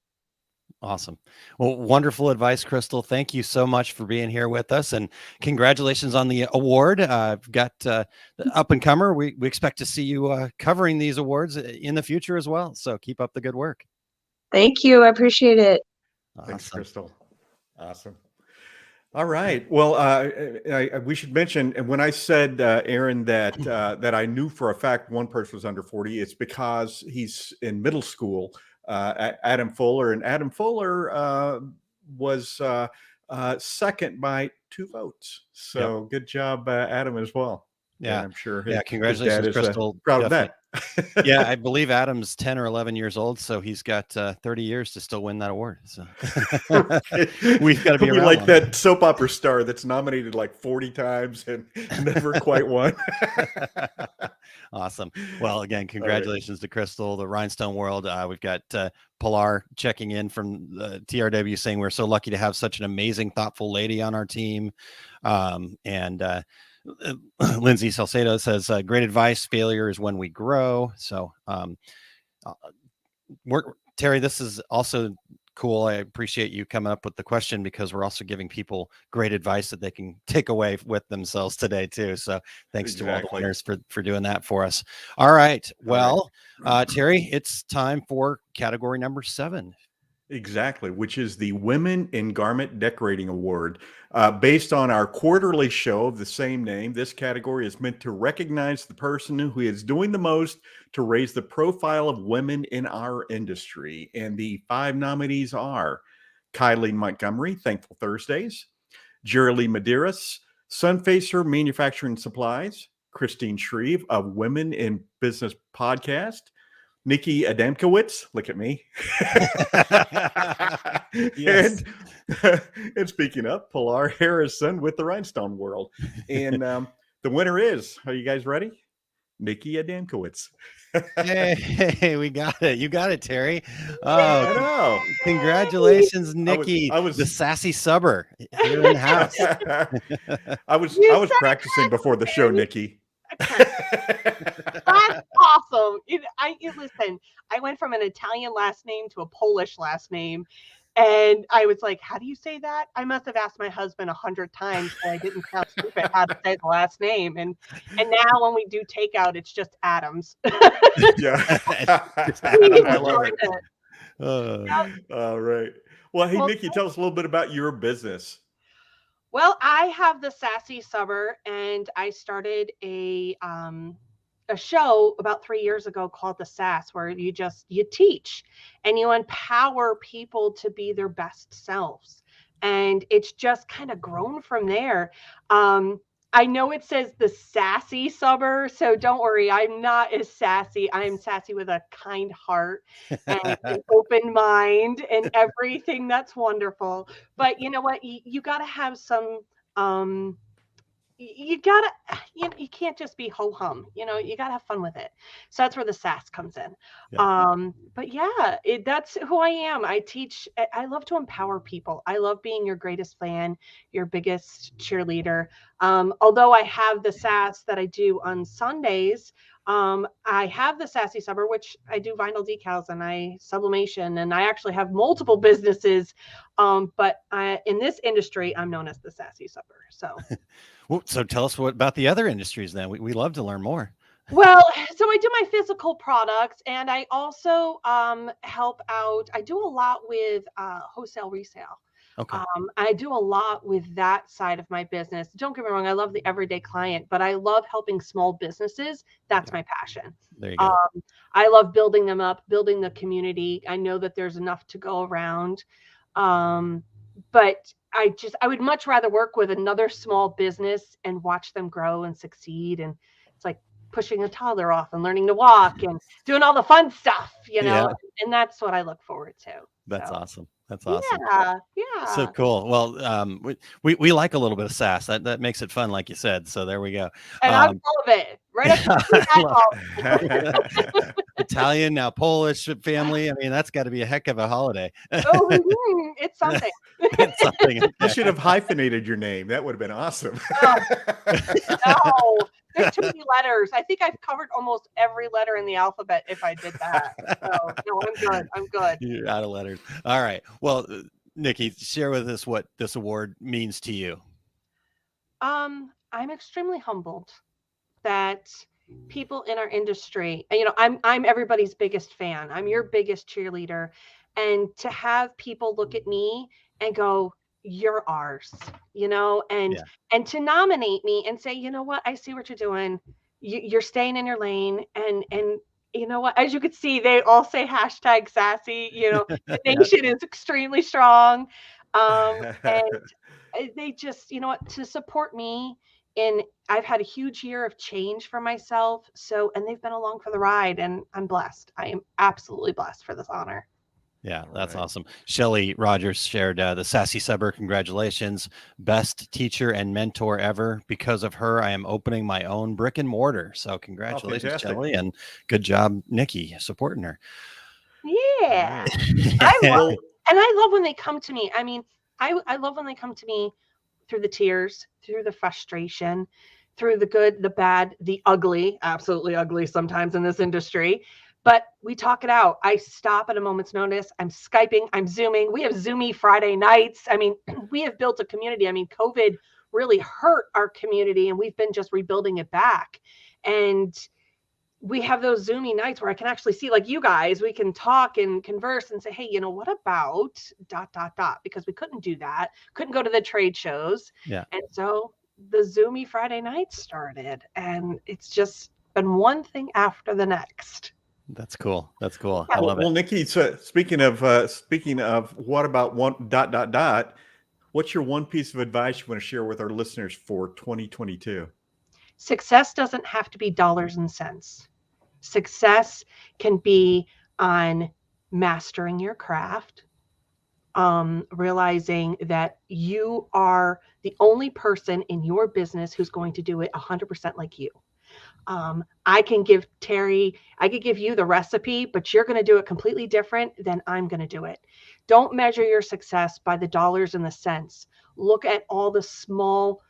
awesome. Well, wonderful advice, Crystal. Thank you so much for being here with us, and congratulations on the award. I've got the up and comer. We expect to see you covering these awards in the future as well. So keep up the good work. Thank you. I appreciate it. Awesome. Thanks, Crystal. Awesome. All right. Well, we should mention, and when I said, Aaron, that I knew for a fact one person was under 40, it's because he's in middle school, Adam Fuller, and Adam Fuller was second by 2 votes. So good job, Adam, as well. Yeah, and I'm sure. Congratulations, his dad Crystal. is proud of that. Yeah, I believe Adam's 10 or 11 years old, so he's got 30 years to still win that award. So we've got to be around. Like that soap opera star that's nominated like 40 times and never quite won. Awesome. Well, again, congratulations to Crystal, the Rhinestone World. We've got Pilar checking in from the TRW saying we're so lucky to have such an amazing, thoughtful lady on our team. And Lindsay Salcedo says, great advice. Failure is when we grow. So Terry, this is also cool. I appreciate you coming up with the question because we're also giving people great advice that they can take away with themselves today too. So thanks to all the winners for doing that for us. All right. Well, Terry, it's time for category number 7. Exactly, which is the Women in Garment Decorating Award. Based on our quarterly show of the same name, this category is meant to recognize the person who is doing the most to raise the profile of women in our industry. And the 5 nominees are Kylie Montgomery, Thankful Thursdays, Jerry Medeiros, Sunfacer Manufacturing Supplies, Christine Shreve of Women in Business Podcast, Nikki Adamkowitz, look at me. Yes. And speaking of, Pilar Harrison with the Rhinestone World. And the winner is, are you guys ready? Nikki Adamkowitz. Hey, we got it. You got it, Terry. I know. Congratulations, Nikki. I was the sassy subber here in the house. I was practicing before the show, Nikki. That's awesome. Listen, I went from an Italian last name to a Polish last name, and I was like, how do you say that? I must have asked my husband 100 times so I didn't sound stupid how to say the last name. And now when we do takeout, it's just Adams. Yeah. I love it. All right. Well, hey, Nikki, tell us a little bit about your business. Well, I have the Sassy Summer, and I started a show about 3 years ago called The Sass, where you teach and you empower people to be their best selves. And it's just kind of grown from there. I know it says the Sassy Summer, so don't worry, I'm not as sassy. I'm sassy with a kind heart and an open mind and everything. That's wonderful. But you know what? You got to have some, you gotta, you can't just be ho hum. You gotta have fun with it. So that's where the sass comes in. But yeah, that's who I am. I teach. I love to empower people. I love being your greatest fan, your biggest cheerleader. Although I have the sass that I do on Sundays. I have the Sassy Subber, which I do vinyl decals and sublimation, and I actually have multiple businesses. But in this industry, I'm known as the Sassy Subber. So. Well, so tell us about the other industries then. We love to learn more. Well, so I do my physical products, and I also help out. I do a lot with wholesale resale. Okay. I do a lot with that side of my business. Don't get me wrong, I love the everyday client, but I love helping small businesses. That's my passion. There you go. I love building them up, building the community. I know that there's enough to go around. But I would much rather work with another small business and watch them grow and succeed. And it's like pushing a toddler off and learning to walk and doing all the fun stuff, and that's what I look forward to. That's awesome. That's awesome. Yeah. So cool. Well, we like a little bit of sass. That makes it fun, like you said. So there we go. And I love it. Right up Italian, now Polish family. I mean, that's got to be a heck of a holiday. It's something. It's something. You should have hyphenated your name. That would have been awesome. No, there's too many letters. I think I've covered almost every letter in the alphabet if I did that. So no, I'm good. I'm good. You're out of letters. All right. Well, Nikki, share with us what this award means to you. I'm extremely humbled that people in our industry, I'm everybody's biggest fan. I'm your biggest cheerleader. And to have people look at me and go, you're ours, and to nominate me and say, you know what, I see what you're doing. You're staying in your lane. And you know what, as you could see, they all say #sassy, the nation is extremely strong. And they just, to support me. And I've had a huge year of change for myself. And they've been along for the ride, and I'm blessed. I am absolutely blessed for this honor. Yeah, that's awesome. Shelly Rogers shared the Sassy Subber. Congratulations. Best teacher and mentor ever. Because of her, I am opening my own brick and mortar. So congratulations, Shelly. And good job, Nikki, supporting her. Yeah. I love when they come to me. I mean, I love when they come to me through the tears, through the frustration, through the good, the bad, the ugly, absolutely ugly sometimes in this industry. But we talk it out. I stop at a moment's notice. I'm Skyping, I'm Zooming. We have Zoomy Friday nights. I mean, we have built a community. I mean, COVID really hurt our community, and we've been just rebuilding it back. And we have those Zoomy nights where I can actually see, like you guys, we can talk and converse and say, hey, what about ... Because we couldn't do that. Couldn't go to the trade shows. Yeah. And so the Zoomy Friday nights started, and it's just been one thing after the next. That's cool. That's cool. I love it. Well, Nikki, so speaking of what about one ... What's your one piece of advice you want to share with our listeners for 2022? Success doesn't have to be dollars and cents. Success can be on mastering your craft, realizing that you are the only person in your business who's going to do it 100% like you. I can give you the recipe, but you're going to do it completely different than I'm going to do it. Don't measure your success by the dollars and the cents. Look at all the small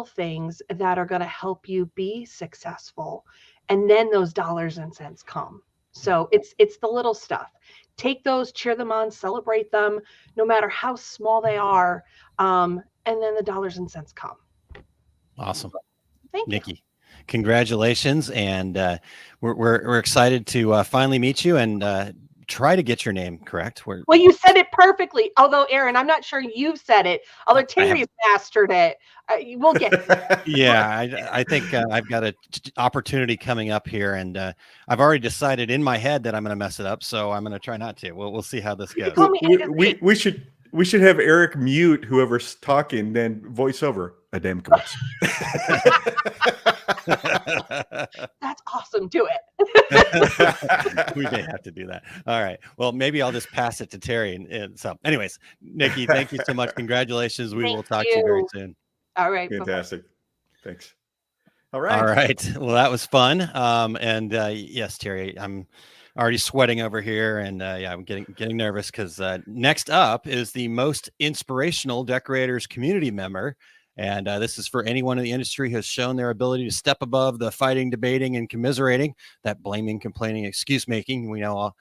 things that are going to help you be successful. And then those dollars and cents come. So it's the little stuff. Take those, cheer them on, celebrate them, no matter how small they are. And then the dollars and cents come. Awesome. Thank you, Nikki. Congratulations, and we're excited to finally meet you and try to get your name correct. Well, you said it perfectly. Although, Aaron, I'm not sure you've said it. Although Terry's mastered it. We'll get it. Yeah, I think I've got an opportunity coming up here, and I've already decided in my head that I'm going to mess it up. So I'm going to try not to. We'll see how this goes. We should have Eric mute whoever's talking, then voice over a damn course. That's awesome. Do it. We may have to do that. All right. Well, maybe I'll just pass it to Terry. And so, anyways, Nikki, thank you so much. Congratulations. We will talk to you very soon. All right. Fantastic. Bye-bye. Thanks. All right. All right. Well, that was fun. Yes, Terry, I'm already sweating over here, and I'm getting nervous because next up is the most inspirational decorators community member. And this is for anyone in the industry who has shown their ability to step above the fighting, debating, and commiserating, that blaming, complaining, excuse making. We know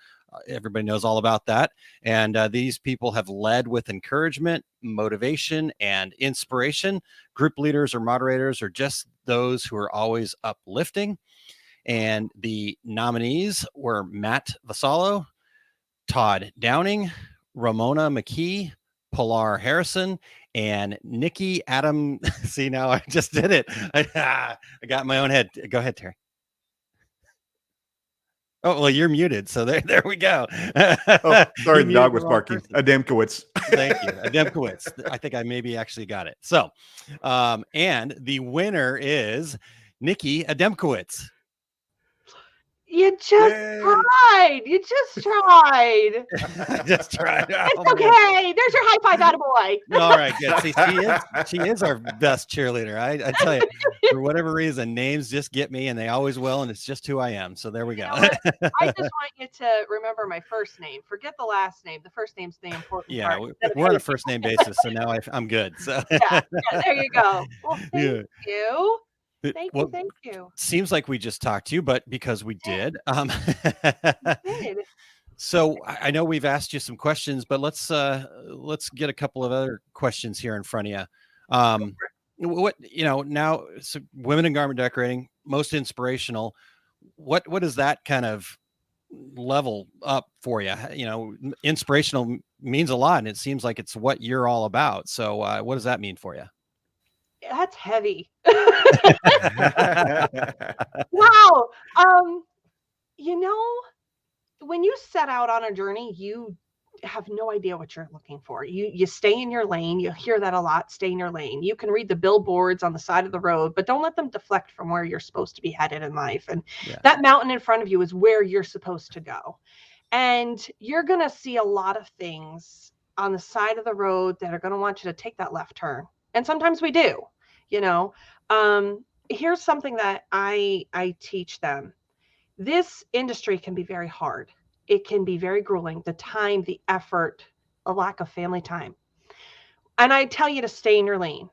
everybody knows all about that. And these people have led with encouragement, motivation, and inspiration. Group leaders or moderators are just those who are always uplifting. And the nominees were Matt Vasallo, Todd Downing, Ramona McKee, Pilar Harrison, and Nikki Adam. See, now I just did it. I got in my own head. Go ahead, Terry. Oh, well, you're muted. So there we go. Oh, sorry, the dog was barking. Adamkowitz. Thank you. Adamkowitz. I think I maybe actually got it. So, and the winner is Nikki Adamkowitz. You just tried. You just tried. I just tried. It's okay. There's your high five, attaboy. All right, good. See, she is our best cheerleader. I tell you, for whatever reason, names just get me, and they always will, and it's just who I am. So there we go. I just want you to remember my first name. Forget the last name. The first name's the important part. We're on a first name basis, so now I'm good. So yeah, there you go. Well, thank you. Thank you. Seems like we just talked to you, but because we did. Did. So I know we've asked you some questions, but let's get a couple of other questions here in front of you. What now? So women in garment decorating, most inspirational. What does that kind of level up for you? Inspirational means a lot, and it seems like it's what you're all about. So what does that mean for you? That's heavy. Wow. When you set out on a journey, you have no idea what you're looking for. You stay in your lane. You hear that a lot. Stay in your lane. You can read the billboards on the side of the road, but don't let them deflect from where you're supposed to be headed in life. And that mountain in front of you is where you're supposed to go. And you're going to see a lot of things on the side of the road that are going to want you to take that left turn. And sometimes we do, here's something that I teach them. This industry can be very hard. It can be very grueling. The time, the effort, a lack of family time. And I tell you to stay in your lane.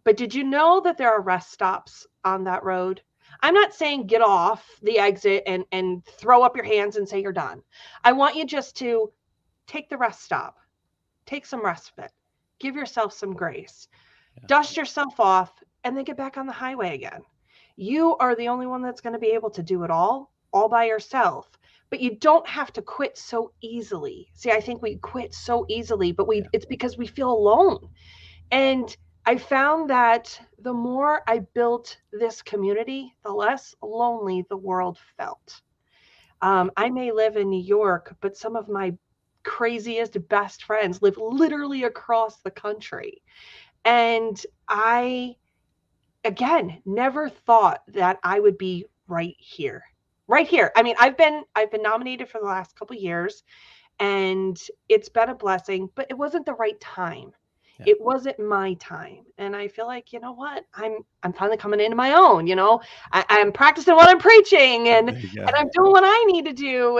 But did you know that there are rest stops on that road? I'm not saying get off the exit and throw up your hands and say you're done. I want you just to take the rest stop. Take some respite. Give yourself some grace. Dust yourself off and then get back on the highway again. You are the only one that's going to be able to do it all by yourself. But you don't have to quit so easily. See, I think we quit so easily, but it's because we feel alone. And I found that the more I built this community, the less lonely the world felt. I may live in New York, but some of my craziest, best friends live literally across the country. And I, again, never thought that I would be right here. I mean, I've been nominated for the last couple of years, and it's been a blessing, but it wasn't the right time. Yeah. It wasn't my time. And I feel like, you know what? I'm finally coming into my own, I'm practicing what I'm preaching and I'm doing what I need to do.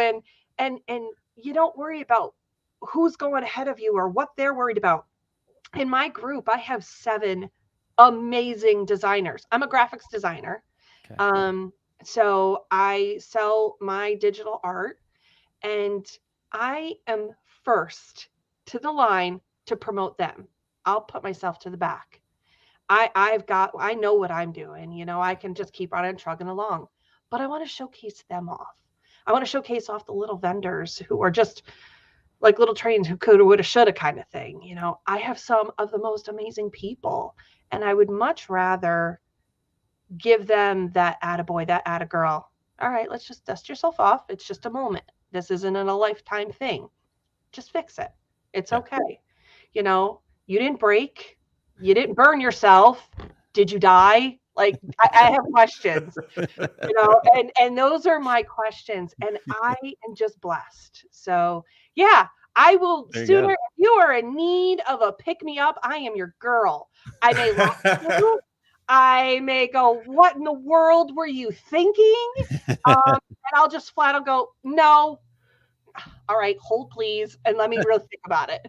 And you don't worry about who's going ahead of you or what they're worried about. In my group, I have 7 amazing designers. I'm a graphics designer. Okay. So I sell my digital art, and I am first to the line to promote them. I'll put myself to the back. I know what I'm doing. I can just keep on and trugging along, but I want to showcase them off. I want to showcase off the little vendors who are just like little trains who coulda, woulda, shoulda kind of thing. I have some of the most amazing people, and I would much rather give them that attaboy, that attagirl. All right, let's just dust yourself off. It's just a moment. This isn't a lifetime thing. Just fix it. It's okay. You didn't break. You didn't burn yourself. Did you die? Like, I have questions, and those are my questions, and I am just blessed. So yeah, I will sooner. If you are in need of a pick me up, I am your girl. I may laugh at you. I may go, what in the world were you thinking? And I'll just flat out go, no. All right, hold please, and let me really think about it.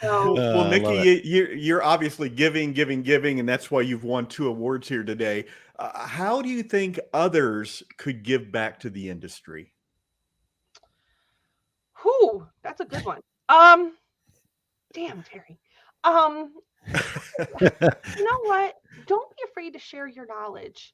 Well, Nikki, you're obviously giving, and that's why you've won 2 awards here today. How do you think others could give back to the industry? Whew, that's a good one. Damn, Terry. You know what? Don't be afraid to share your knowledge.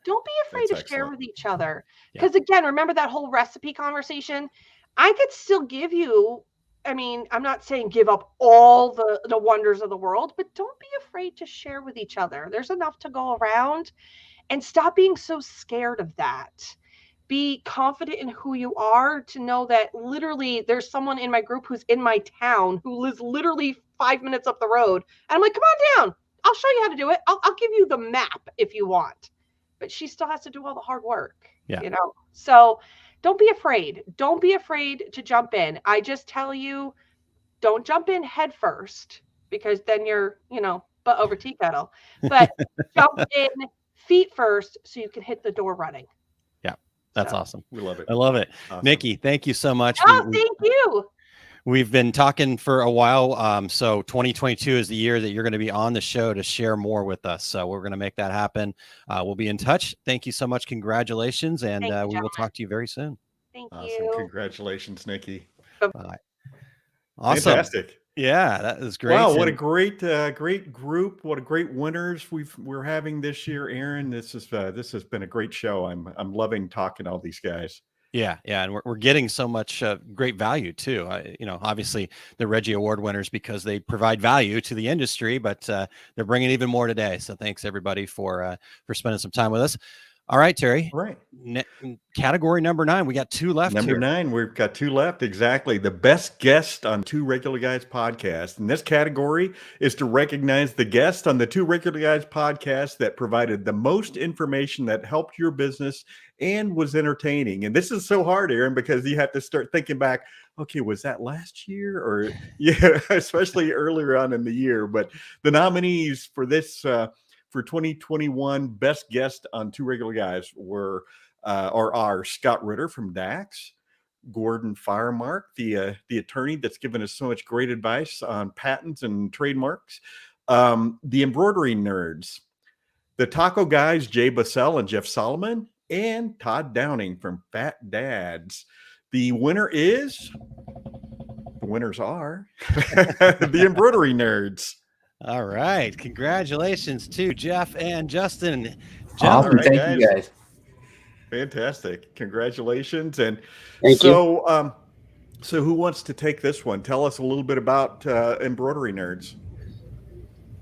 Don't be afraid to share with each other. Because again, remember that whole recipe conversation? I could still give you, I mean, I'm not saying give up all the wonders of the world, but don't be afraid to share with each other. There's enough to go around, and stop being so scared of that. Be confident in who you are, to know that literally there's someone in my group who's in my town who lives literally 5 minutes up the road. And I'm like, come on down. I'll show you how to do it. I'll give you the map if you want. But she still has to do all the hard work, you know? So don't be afraid. Don't be afraid to jump in. I just tell you, don't jump in head first, because then you're, you know, butt over tea kettle. But jump in feet first so you can hit the door running. Yeah, that's awesome. We love it. I love it. Awesome. Nikki, thank you so much. Oh, thank you. We've been talking for a while. So 2022 is the year that you're going to be on the show to share more with us. So we're going to make that happen. We'll be in touch. Thank you so much. Congratulations. And we will talk to you very soon. Thank you. Congratulations, Nikki. Bye. Awesome. Fantastic. Yeah, that was great. Wow, what a great group! What a great winners we're having this year, Aaron. This has been a great show. I'm loving talking to all these guys. Yeah, and we're getting so much great value too. You know, obviously the Reggie Award winners, because they provide value to the industry, but they're bringing even more today. So thanks everybody for spending some time with us. All right, Terry. All right. Category number 9. We got 2 left. Number 9, we've got 2 left. Exactly. The best guest on 2 Regular Guys podcast. And this category is to recognize the guest on the 2 Regular Guys podcast that provided the most information that helped your business and was entertaining. And this is so hard, Aaron, because you have to start thinking back. Okay, was that last year? Or especially earlier on in the year. But the nominees for this for 2021 best guest on 2 Regular Guys are Scott Ritter from Dax, Gordon Firemark, the attorney that's given us so much great advice on patents and trademarks, the embroidery nerds, the taco guys, Jay Bassell and Jeff Solomon, and Todd Downing from Fat Dads. The winners are the embroidery nerds. All right. Congratulations to Jeff and Justin. Awesome. Right, thank you guys. Fantastic. Congratulations. And thank so who wants to take this one? Tell us a little bit about embroidery nerds.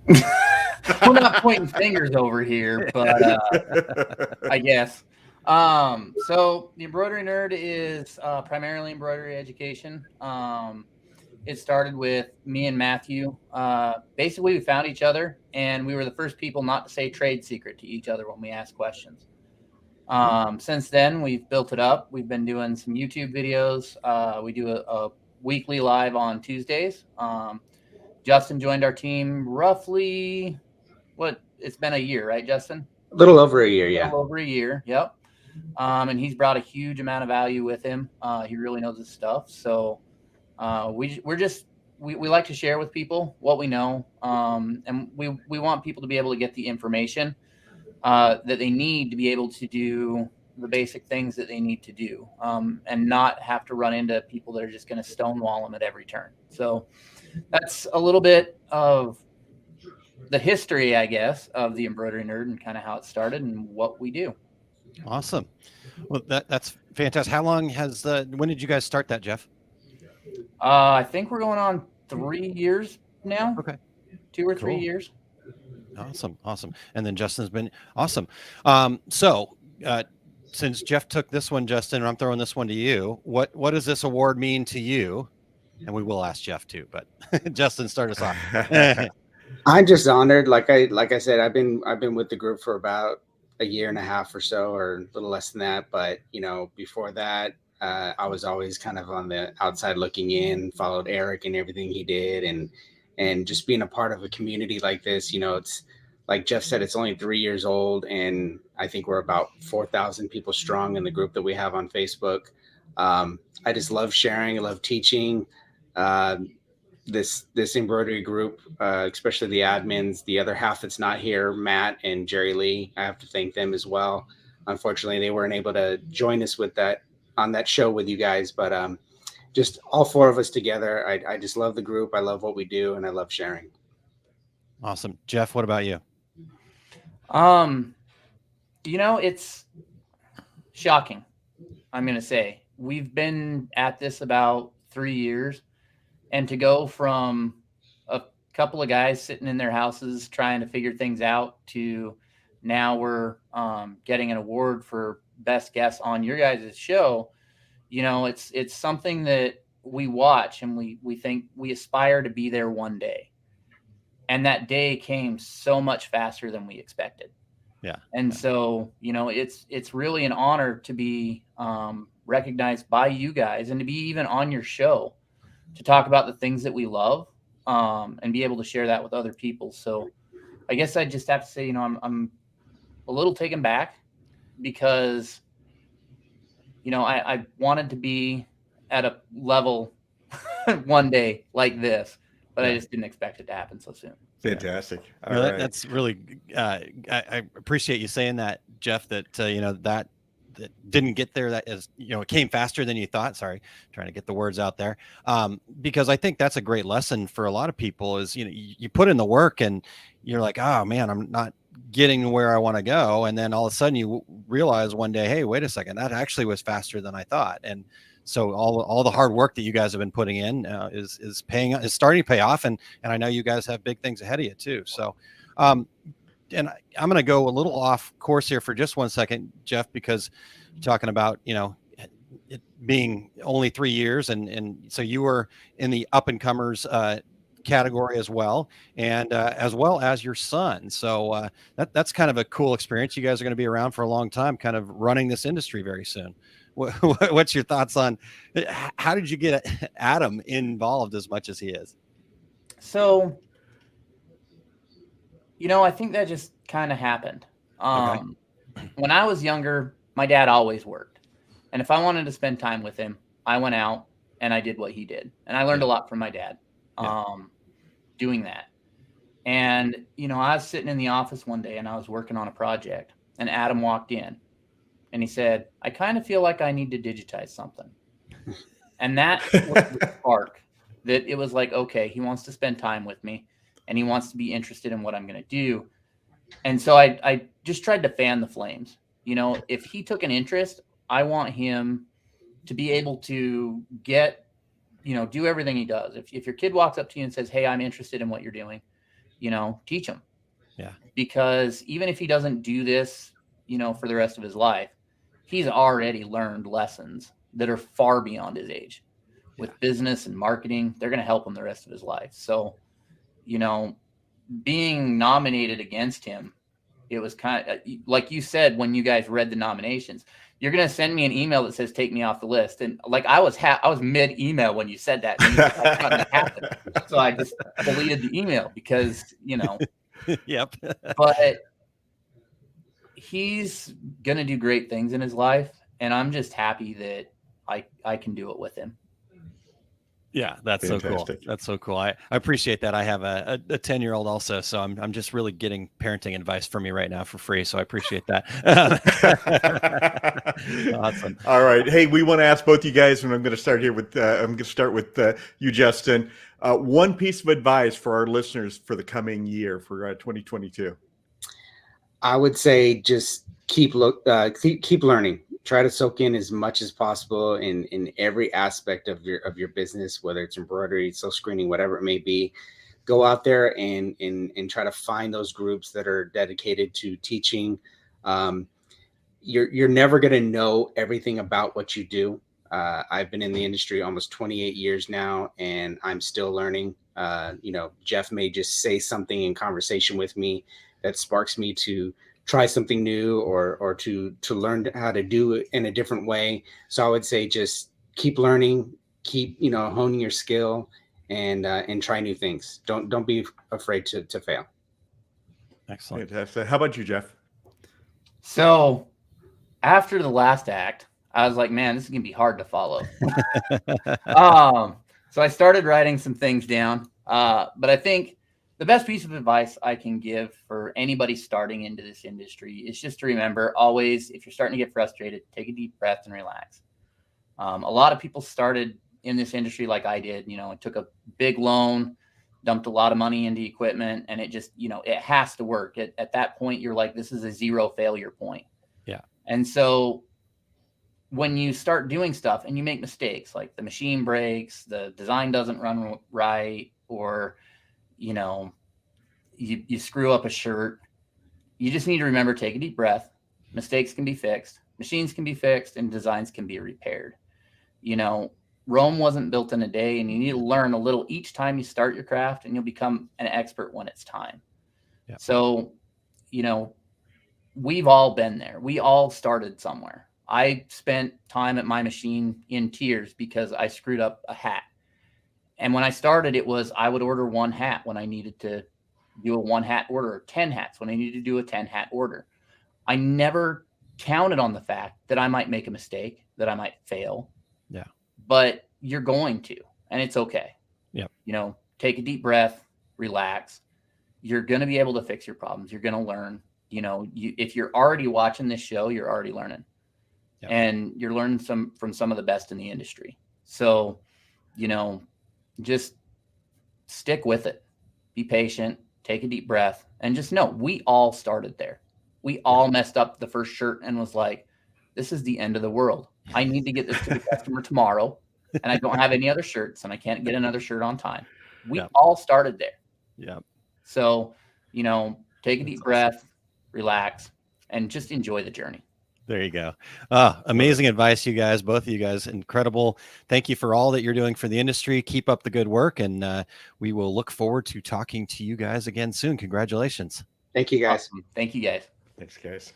We're not pointing fingers over here, but I guess. So the embroidery nerd is primarily embroidery education. It started with me and Matthew. Basically, we found each other, and we were the first people not to say trade secret to each other when we asked questions. Since then, we've built it up. We've been doing some YouTube videos. We do a weekly live on Tuesdays. Justin joined our team roughly, it's been a year, right, Justin? A little over a year, yeah. A little over a year, yep. And he's brought a huge amount of value with him. He really knows his stuff. So we like to share with people what we know, and we want people to be able to get the information that they need to be able to do the basic things that they need to do, and not have to run into people that are just going to stonewall them at every turn. So that's a little bit of the history, I guess, of the embroidery nerd and kind of how it started and what we do. Awesome. Well, that's fantastic. How long when did you guys start that, Jeff? I think we're going on 3 years now. Okay. 2 or 3 years. Awesome. And then Justin's been awesome. Since Jeff took this one, Justin, and I'm throwing this one to you, what does this award mean to you? And we will ask Jeff too, but Justin, start us off. I'm just honored. Like I said, I've been with the group for about a year and a half or so, or a little less than that. But before that, I was always kind of on the outside looking in, followed Eric and everything he did, and just being a part of a community like this, it's like Jeff said, it's only 3 years old, and I think we're about 4,000 people strong in the group that we have on Facebook. I just love sharing. I love teaching. This embroidery group, especially the admins, the other half that's not here, Matt and Jerry Lee. I have to thank them as well. Unfortunately, they weren't able to join us with that on that show with you guys, but just all four of us together. I just love the group. I love what we do, and I love sharing. Awesome. Jeff, what about you? It's shocking. I'm going to say we've been at this about 3 years, and to go from a couple of guys sitting in their houses trying to figure things out to now we're getting an award for best guest on your guys' show. It's something that we watch and we think we aspire to be there one day. And that day came so much faster than we expected. Yeah. And so, it's really an honor to be recognized by you guys and to be even on your show to talk about the things that we love and be able to share that with other people. So I guess I just have to say, I'm a little taken back because, I wanted to be at a level one day like this, but I just didn't expect it to happen so soon. Fantastic. That's really, I appreciate you saying that, Jeff, that, that didn't get there. That is, it came faster than you thought. Sorry, trying to get the words out there. Because I think that's a great lesson for a lot of people is, you put in the work and you're like, oh man, I'm not getting where I want to go. And then all of a sudden you realize one day, hey, wait a second, that actually was faster than I thought. And so all the hard work that you guys have been putting in is starting to pay off. And I know you guys have big things ahead of you too. So, and I'm going to go a little off course here for just 1 second, Jeff, because talking about, it being only 3 years. And so you were in the up and comers category as well as your son. So that's kind of a cool experience. You guys are going to be around for a long time, kind of running this industry very soon. What's your thoughts on how did you get Adam involved as much as he is? So, I think that just kind of happened. When I was younger, my dad always worked. And if I wanted to spend time with him, I went out and I did what he did. And I learned a lot from my dad doing that. And, I was sitting in the office one day and I was working on a project and Adam walked in. And he said, I kind of feel like I need to digitize something. And that was the spark that it was like, okay, he wants to spend time with me and he wants to be interested in what I'm going to do. And so I just tried to fan the flames. If he took an interest, I want him to be able to get, do everything he does. If your kid walks up to you and says, hey, I'm interested in what you're doing, teach him. Yeah. Because even if he doesn't do this, for the rest of his life, he's already learned lessons that are far beyond his age with business and marketing. They're going to help him the rest of his life. So, being nominated against him, it was kind of like you said, when you guys read the nominations, you're going to send me an email that says, take me off the list. And like, I was mid email when you said that. And so I just deleted the email because, Yep. But he's going to do great things in his life. And I'm just happy that I can do it with him. Yeah, that's Fantastic. So cool. That's so cool. I appreciate that. I have a 10-year-old also, so I'm just really getting parenting advice from you right now for free. So I appreciate that. Awesome. All right. Hey, we want to ask both you guys, and I'm going to start here with you, Justin. One piece of advice for our listeners for the coming year for 2022. I would say just keep learning. Try to soak in as much as possible in every aspect of your business, whether it's embroidery, silk screening, whatever it may be. Go out there and try to find those groups that are dedicated to teaching. You're never going to know everything about what you do. I've been in the industry almost 28 years now, and I'm still learning. Jeff may just say something in conversation with me that sparks me to try something new or to learn how to do it in a different way. So I would say just keep learning, keep honing your skill, and try new things. Don't be afraid to fail. Excellent. Fantastic. How about you, Jeff? So after the last act, I was like, man, this is going to be hard to follow. So I started writing some things down. But I think the best piece of advice I can give for anybody starting into this industry is just to remember always, if you're starting to get frustrated, take a deep breath and relax. A lot of people started in this industry like I did. It took a big loan, dumped a lot of money into equipment, and it just, it has to work. At that point, you're like, this is a zero failure point. Yeah. And so when you start doing stuff and you make mistakes, like the machine breaks, the design doesn't run right, or, you screw up a shirt, you just need to remember, take a deep breath. Mistakes can be fixed, machines can be fixed, and designs can be repaired. Rome wasn't built in a day, and you need to learn a little each time you start your craft, and you'll become an expert when it's time. Yeah. So, we've all been there. We all started somewhere. I spent time at my machine in tears because I screwed up a hat. And when I started, I would order one hat when I needed to do a 1 hat order, or 10 hats when I needed to do a 10 hat order. I never counted on the fact that I might make a mistake, that I might fail. Yeah. But you're going to, and it's okay. Yeah. Take a deep breath, relax. You're going to be able to fix your problems. You're going to learn. If you're already watching this show, you're already learning. Yeah. And you're learning from some of the best in the industry. So, just stick with it. Be patient, take a deep breath, and just know we all started there. We all messed up the first shirt and was like, this is the end of the world. I need to get this to the customer tomorrow, and I don't have any other shirts, and I can't get another shirt on time. We all started there. Yeah. So, take a deep breath, relax, and just enjoy the journey. There you go. Amazing advice, you guys, both of you guys. Incredible. Thank you for all that you're doing for the industry. Keep up the good work, and we will look forward to talking to you guys again soon. Congratulations. Thank you, guys. Awesome. Thank you, guys. Thanks, guys.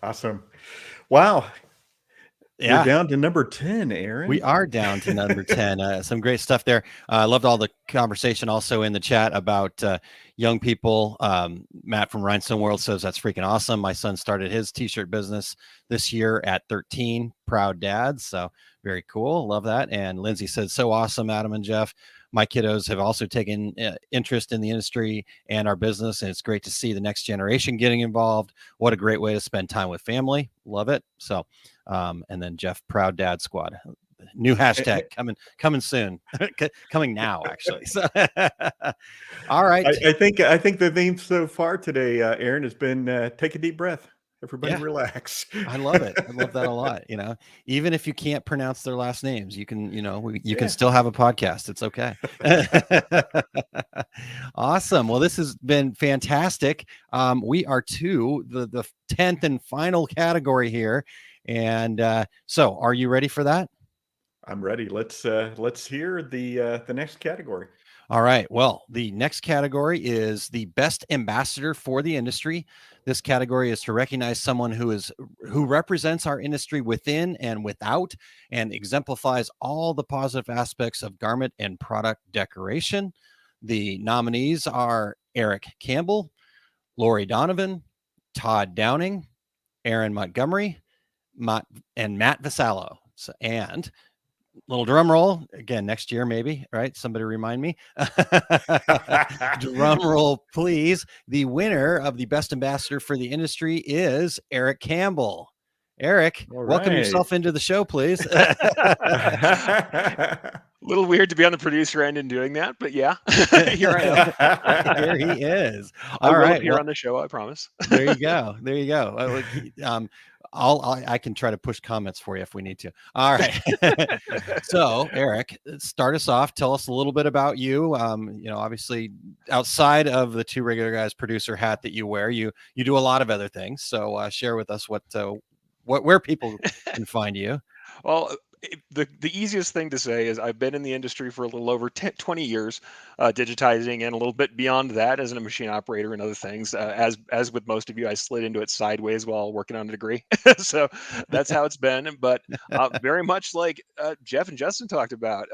Awesome. Wow. Yeah. We're down to number 10, Aaron. We are down to number 10. Some great stuff there. I loved all the conversation also in the chat about young people. Matt from Rhinestone World says that's freaking awesome. My son started his t-shirt business this year at 13. Proud dad. So very cool. Love that. And Lindsay says, so awesome, Adam and Jeff. My kiddos have also taken interest in the industry and our business, and it's great to see the next generation getting involved. What a great way to spend time with family. Love it. So, and then Jeff, Proud Dad Squad, new hashtag coming soon, coming now, actually. So, all right. I think the theme so far today, Aaron, has been take a deep breath. Everybody relax. I love it. I love that a lot. Even if you can't pronounce their last names, you can, you can still have a podcast. It's okay. Awesome. Well, this has been fantastic. We are to the 10th and final category here. And so are you ready for that? I'm ready. Let's hear the next category. All right. Well, the next category is the best ambassador for the industry. This category is to recognize someone who represents our industry within and without, and exemplifies all the positive aspects of garment and product decoration. The nominees are Eric Campbell, Lori Donovan, Todd Downing, Aaron Montgomery, and Matt Vasallo. And little drum roll again next year, maybe, right? Somebody remind me. Drum roll, please. The winner of the best ambassador for the industry is Eric Campbell. Eric, welcome yourself into the show, please. A little weird to be on the producer end and doing that, but yeah, here I am. Here he is. All right, here on the show, I promise. There you go. There you go. I can try to push comments for you if we need to. All right. So, Eric, start us off. Tell us a little bit about you. Obviously, outside of the Two Regular Guys producer hat that you wear, you do a lot of other things. So, share with us where people can find you. Well, the easiest thing to say is I've been in the industry for a little over 20 years, digitizing, and a little bit beyond that as a machine operator and other things. As with most of you, I slid into it sideways while working on a degree. So that's how it's been. But very much like Jeff and Justin talked about,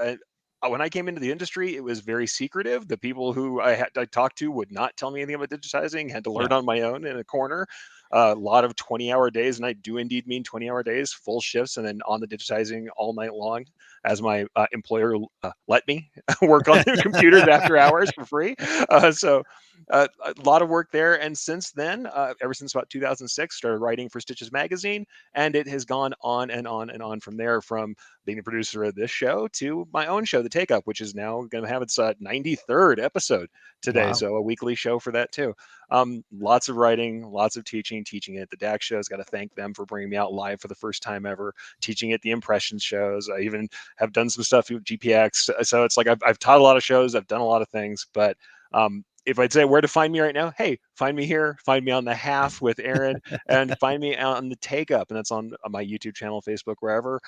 when I came into the industry, it was very secretive. The people who I talked to would not tell me anything about digitizing, had to learn on my own in a corner. A lot of 20-hour days, and I do indeed mean 20-hour days, full shifts, and then on the digitizing all night long, as my employer let me work on the computers after hours for free. So a lot of work there. And since then, ever since about 2006, started writing for Stitches Magazine, and it has gone on and on and on from there, from being the producer of this show to my own show, The Take Up, which is now going to have its 93rd episode today. Wow. So a weekly show for that too. Lots of writing, lots of teaching at the DAC shows. Got to thank them for bringing me out live for the first time ever, teaching at the Impressions shows. I even have done some stuff with GPX. So it's like I've taught a lot of shows. I've done a lot of things, but if I'd say where to find me right now, hey, find me here, find me on The Half with Aaron, and find me on The Take Up, and that's on my YouTube channel, Facebook, wherever.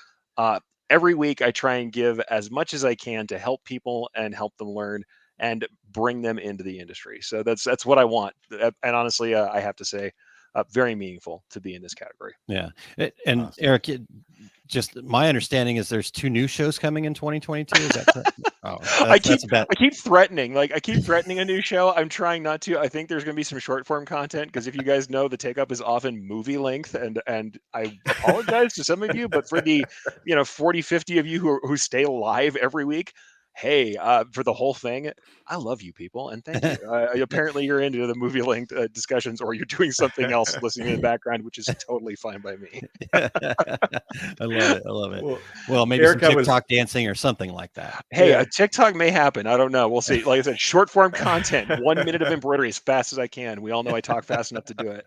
Every week I try and give as much as I can to help people and help them learn and bring them into the industry. So that's what I want. And honestly, I have to say, very meaningful to be in this category. Yeah. And awesome. Eric, just my understanding is there's 2 new shows coming in 2022. Is that correct? Oh, I keep threatening a new show. I'm trying not to. I think there's going to be some short form content, because if you guys know, The Take Up is often movie length, and I apologize to some of you, but for the 40, 50 of you who stay live every week, hey, for the whole thing, I love you people, and thank you. Apparently you're into the movie length discussions, or you're doing something else listening in the background, which is totally fine by me. I love it. Well, maybe Eric, some TikTok dancing or something like that. Hey, a TikTok may happen. I don't know. We'll see. Like I said, short form content, 1 minute of embroidery as fast as I can. We all know I talk fast enough to do it.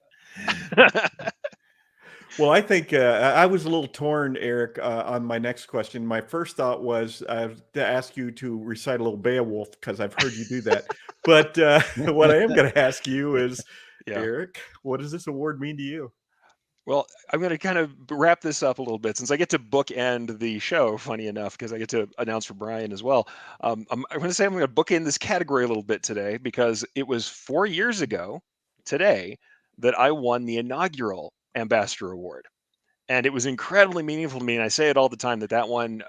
Well, I think I was a little torn, Eric, on my next question. My first thought was to ask you to recite a little Beowulf, because I've heard you do that. But what I am going to ask you is, Eric, what does this award mean to you? Well, I'm going to kind of wrap this up a little bit, since I get to bookend the show, funny enough, because I get to announce for Brian as well. I'm going to say I'm going to bookend this category a little bit today, because it was 4 years ago today that I won the inaugural Ambassador Award. And it was incredibly meaningful to me. And I say it all the time that one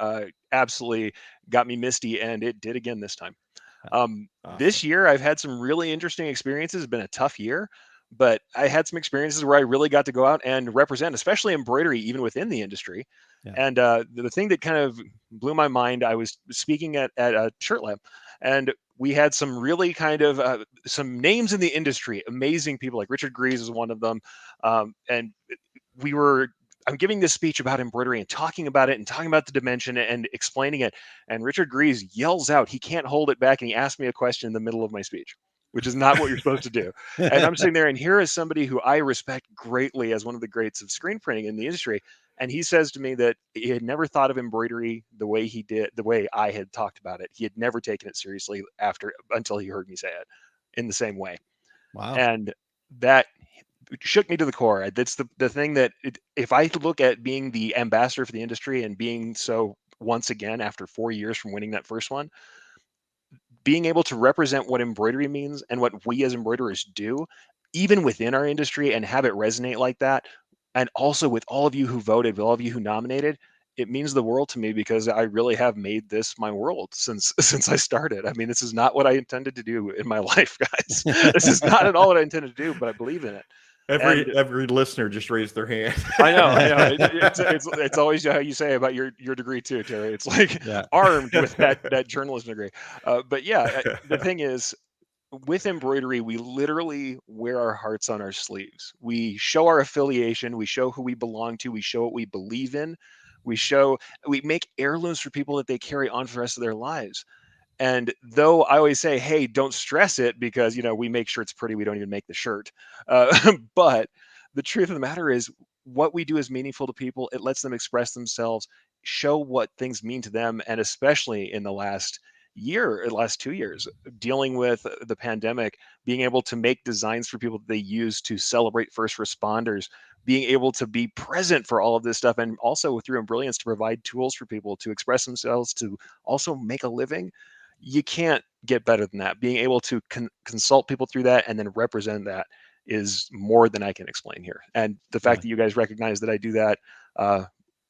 absolutely got me misty, and it did again this time. Awesome. This year, I've had some really interesting experiences. It's been a tough year, but I had some experiences where I really got to go out and represent, especially embroidery, even within the industry. Yeah. And the thing that kind of blew my mind, I was speaking at a Shirt Lab, and we had some really kind of some names in the industry, amazing people, like Richard Grease is one of them. And I'm giving this speech about embroidery and talking about it and talking about the dimension and explaining it. And Richard Grease yells out, he can't hold it back, and he asked me a question in the middle of my speech, which is not what you're supposed to do. And I'm sitting there, and here is somebody who I respect greatly as one of the greats of screen printing in the industry. And he says to me that he had never thought of embroidery the way he did, the way I had talked about it. He had never taken it seriously until he heard me say it in the same way. Wow. And that shook me to the core. That's the thing that if I look at being the ambassador for the industry and being so once again, after 4 years from winning that first one, being able to represent what embroidery means and what we as embroiderers do, even within our industry, and have it resonate like that. And also with all of you who voted, with all of you who nominated, it means the world to me, because I really have made this my world since I started. I mean, this is not what I intended to do in my life, guys. This is not at all what I intended to do, but I believe in it. Every listener just raised their hand. I know. It's always how you say about your degree too, Terry. It's like armed with that journalism degree. But yeah, the thing is, with embroidery, we literally wear our hearts on our sleeves. We show our affiliation. We show who we belong to. We show what we believe in. We make heirlooms for people that they carry on for the rest of their lives. And though I always say, hey, don't stress it, because, we make sure it's pretty. We don't even make the shirt. But the truth of the matter is, what we do is meaningful to people. It lets them express themselves, show what things mean to them. And especially in the last 2 years, dealing with the pandemic, being able to make designs for people that they use to celebrate first responders, being able to be present for all of this stuff, and also through Brilliance to provide tools for people to express themselves, to also make a living. You can't get better than that. Being able to consult people through that and then represent that is more than I can explain here. And the fact that you guys recognize that I do that,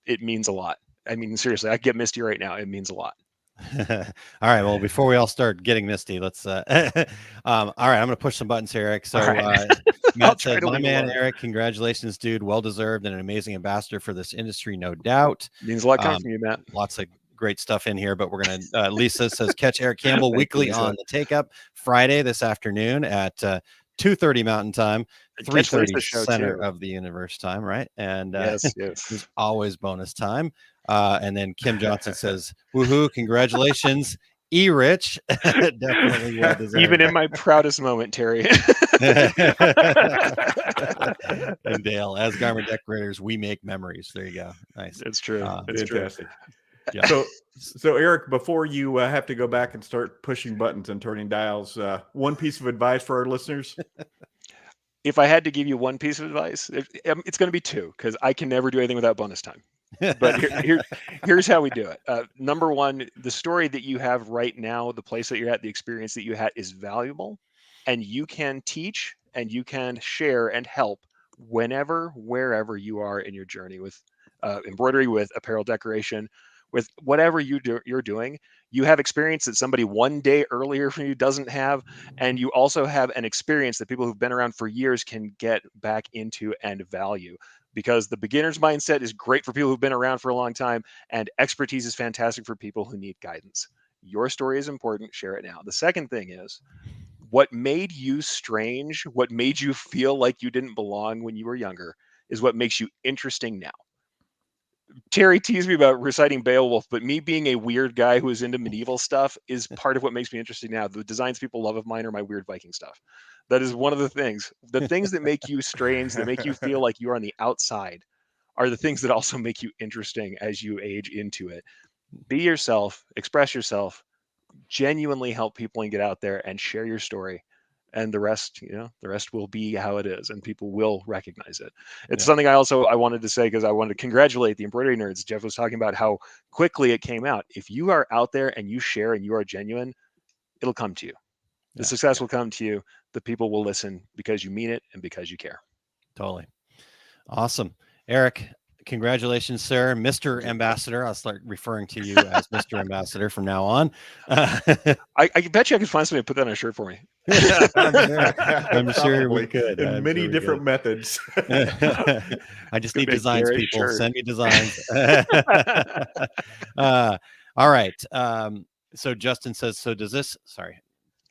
it means a lot. I mean, seriously, I get misty right now. It means a lot. All right. Well, before we all start getting misty, let's. All right. I'm going to push some buttons here, Eric. So, Matt says, "My man, Eric, congratulations, dude. Well deserved and an amazing ambassador for this industry, no doubt." Means a lot coming from you, Matt. Lots of great stuff in here, but we're going to. Lisa says, "Catch Eric Campbell weekly on the Take Up Friday this afternoon at 2:30 Mountain Time, 3:30 center of the universe time, right?" And yes. There's always bonus time. And then Kim Johnson says, "Woohoo! Congratulations, E-Rich." Definitely well deserved. Even in my proudest moment, Terry. And Dale, as garment decorators, we make memories. There you go. Nice. It's true. It's fantastic. True. Yeah. So Eric, before you have to go back and start pushing buttons and turning dials, one piece of advice for our listeners. If I had to give you one piece of advice, it's going to be two, because I can never do anything without bonus time. But here's how we do it. Number one, the story that you have right now, the place that you're at, the experience that you had is valuable, and you can teach and you can share and help whenever, wherever you are in your journey with embroidery, with apparel decoration, with whatever you're doing. You have experience that somebody one day earlier from you doesn't have, and you also have an experience that people who've been around for years can get back into and value. Because the beginner's mindset is great for people who've been around for a long time, and expertise is fantastic for people who need guidance. Your story is important. Share it now. The second thing is, what made you strange, what made you feel like you didn't belong when you were younger, is what makes you interesting now. Terry teased me about reciting Beowulf, but me being a weird guy who is into medieval stuff is part of what makes me interesting now. The designs people love of mine are my weird Viking stuff. That is one of the things. The things that make you strange, that make you feel like you're on the outside, are the things that also make you interesting as you age into it. Be yourself, express yourself, genuinely help people and get out there and share your story. And the rest, the rest will be how it is, and people will recognize it. It's something I wanted to say, because I wanted to congratulate the embroidery nerds. Jeff was talking about how quickly it came out. If you are out there and you share and you are genuine, it'll come to you. The success will come to you. The people will listen because you mean it and because you care. Totally. Awesome. Eric, congratulations, sir. Mr. Ambassador. I'll start referring to you as Mr. Ambassador from now on. I bet you I could find somebody to put that on a shirt for me. I'm sure we could. In many different methods. I just need designs, people. Sure. Send me designs. All right. So Justin says, so does this, sorry.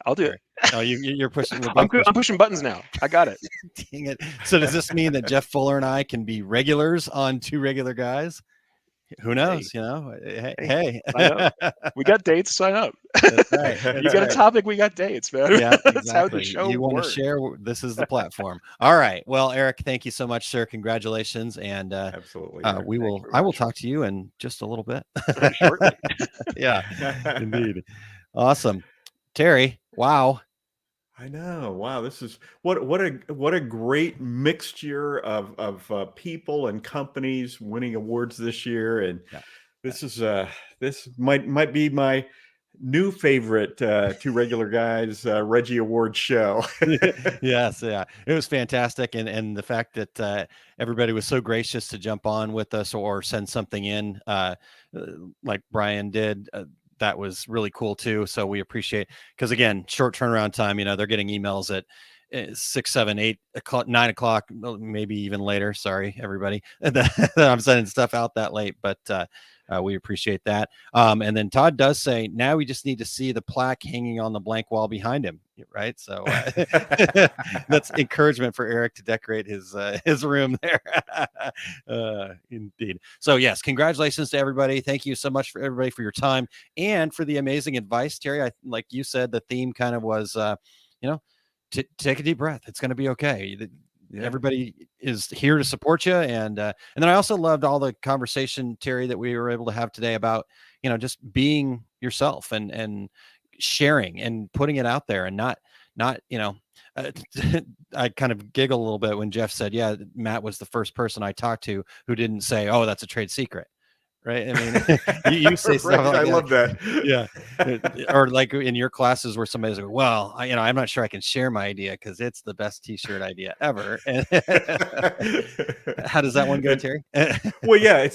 I'll do it. Oh, you're pushing. I'm pushing buttons now. I got it. Dang it. So does this mean that Jeff Fuller and I can be regulars on Two Regular Guys? Who knows? Hey. We got dates. Sign up. That's right. You got a topic. We got dates, man. Yeah, exactly. That's how the show you want to share? This is the platform. All right. Well, Eric, thank you so much, sir. Congratulations. And absolutely. I will talk to you in just a little bit. Shortly. Yeah, indeed. Awesome. Terry, wow. I know. Wow, this is what a great mixture of people and companies winning awards this year, and this is this might be my new favorite Two Regular Guys Reggie Award show. Yes, yeah, it was fantastic, and the fact that everybody was so gracious to jump on with us or send something in, like Brian did. That was really cool too. So we appreciate, because again, short turnaround time, they're getting emails at 6, 7, 8 o'clock, 9 o'clock, maybe even later. Sorry, everybody, that I'm sending stuff out that late, but we appreciate that. And then Todd does say, now we just need to see the plaque hanging on the blank wall behind him. Right. So that's encouragement for Eric to decorate his room there. Indeed. So yes, congratulations to everybody. Thank you so much for everybody for your time and for the amazing advice, Terry. Like you said, the theme kind of was, take a deep breath. It's going to be okay. Everybody is here to support you. And then I also loved all the conversation, Terry, that we were able to have today about, just being yourself and sharing and putting it out there, and not I kind of giggle a little bit when Jeff said, yeah, Matt was the first person I talked to who didn't say, oh, that's a trade secret. right? I mean, you say stuff like I love that. Yeah. Or like in your classes where somebody's like, well, I'm not sure I can share my idea because it's the best t-shirt idea ever. How does that one go, Terry? Well, yeah,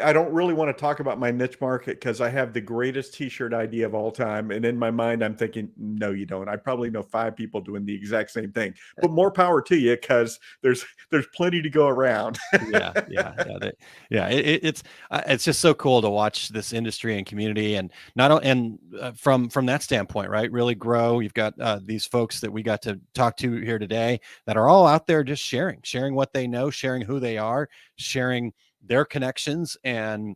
I don't really want to talk about my niche market because I have the greatest t-shirt idea of all time. And in my mind, I'm thinking, no, you don't. I probably know 5 people doing the exact same thing, but more power to you because there's plenty to go around. It's just so cool to watch this industry and community, and from that standpoint, right? Really grow. You've got these folks that we got to talk to here today that are all out there just sharing what they know, sharing who they are, sharing their connections, and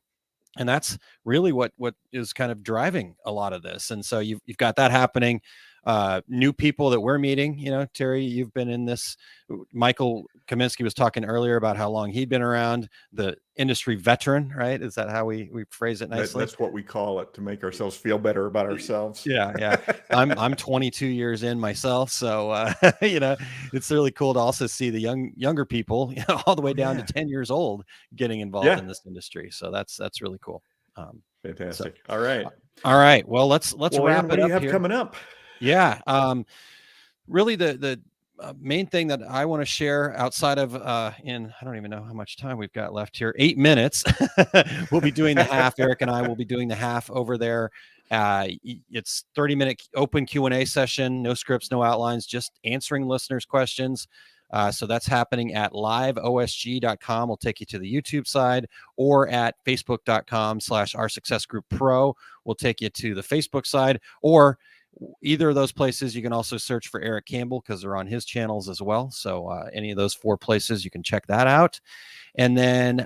that's really what is kind of driving a lot of this. And so you've got that happening. New people that we're meeting, Terry, you've been in this. Michael Kaminsky was talking earlier about how long he'd been around, the industry veteran, right? Is that how we phrase it nicely? That's what we call it to make ourselves feel better about ourselves. Yeah. I'm 22 years in myself. So, it's really cool to also see the younger people all the way down to 10 years old getting involved in this industry. So that's really cool. Fantastic. All right. Well, let's wrap it up. What do you have here. coming up? Yeah. Really the main thing that I want to share outside of in I don't even know how much time we've got left here. 8 minutes. We'll be doing the half. Eric and I will be doing the half over there. It's 30-minute open Q&A session, no scripts, no outlines, just answering listeners' questions. So that's happening at liveosg.com. We'll take you to the YouTube side, or at facebook.com/Our Success Group Pro. We'll take you to the Facebook side, or either of those places. You can also search for Eric Campbell because they're on his channels as well. So any of those 4 places, you can check that out. And then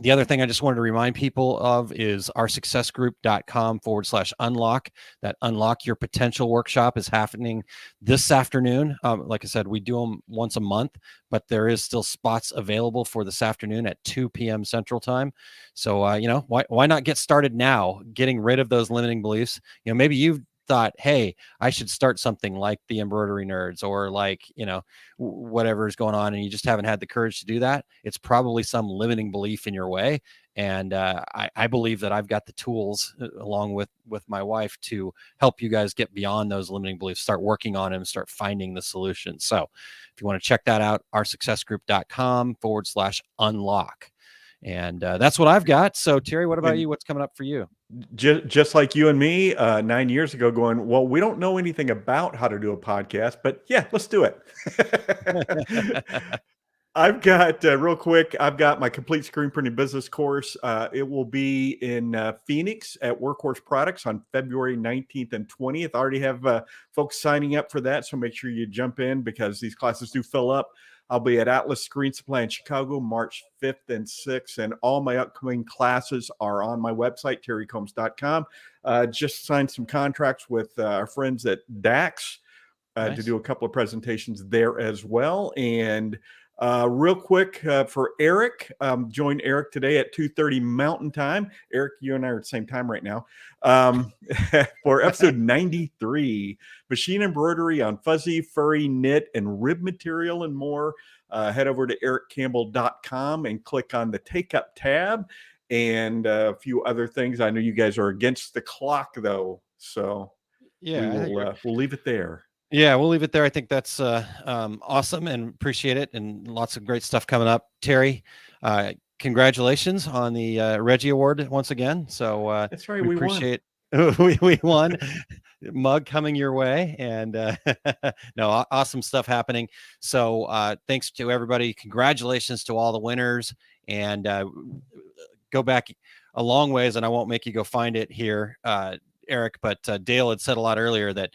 the other thing I just wanted to remind people of is oursuccessgroup.com/unlock. That Unlock Your Potential workshop is happening this afternoon. Like I said, we do them once a month, but there is still spots available for this afternoon at 2 p.m. Central Time. So, why not get started now, getting rid of those limiting beliefs? Maybe you've thought, hey, I should start something like the Embroidery Nerds, or like, whatever is going on, and you just haven't had the courage to do that. It's probably some limiting belief in your way. And I believe that I've got the tools along with my wife to help you guys get beyond those limiting beliefs, start working on them, start finding the solutions. So if you want to check that out, oursuccessgroup.com/unlock. And that's what I've got. So Terry, what about you? What's coming up for you? Just like you and me 9 years ago, going, well, we don't know anything about how to do a podcast, but yeah, let's do it. I've got real quick. I've got my complete screen printing business course. It will be in Phoenix at Workhorse Products on February 19th and 20th. I already have folks signing up for that, so make sure you jump in because these classes do fill up. I'll be at Atlas Screen Supply in Chicago, March 5th and 6th, and all my upcoming classes are on my website, terrycombs.com. Just signed some contracts with our friends at DAX to do a couple of presentations there as well. And real quick for Eric, join Eric today at 2:30 Mountain Time. Eric, you and I are at the same time right now for episode 93, machine embroidery on fuzzy, furry, knit, and rib material and more. Head over to ericcampbell.com and click on the Take Up tab and a few other things. I know you guys are against the clock though, so we'll leave it there. Yeah, we'll leave it there. I think that's awesome and appreciate it, and lots of great stuff coming up. Terry, congratulations on the REGGIE Award once again. So that's right, we appreciate we won. Mug coming your way, and no, awesome stuff happening. So thanks to everybody. Congratulations to all the winners, and go back a long ways, and I won't make you go find it here, Eric, but Dale had said a lot earlier that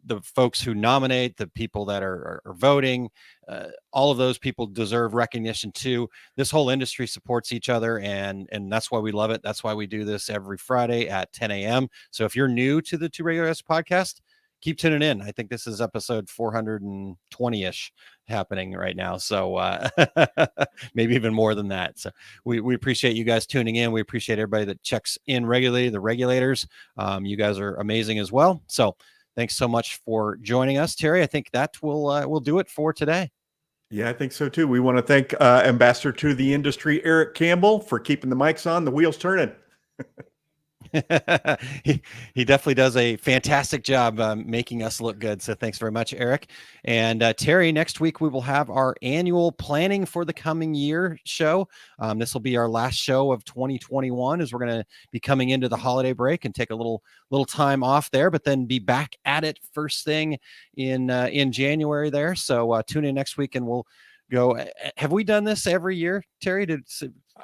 the folks who nominate, the people that are voting, all of those people deserve recognition too. This whole industry supports each other, and that's why we love it. That's why we do this every Friday at 10 a.m. So if you're new to the Two Regular Guys podcast, keep tuning in. I think this is episode 420-ish happening right now. So maybe even more than that. So we appreciate you guys tuning in. We appreciate everybody that checks in regularly, the regulators. You guys are amazing as well. So thanks so much for joining us, Terry. I think that will do it for today. Yeah, I think so too. We want to thank Ambassador to the Industry, Eric Campbell, for keeping the mics on, the wheels turning. he definitely does a fantastic job making us look good. So thanks very much, Eric. And Terry, next week we will have our annual planning for the coming year show. This will be our last show of 2021, as we're going to be coming into the holiday break and take a little time off there, but then be back at it first thing in January there. So tune in next week and we'll go. Have we done this every year, Terry?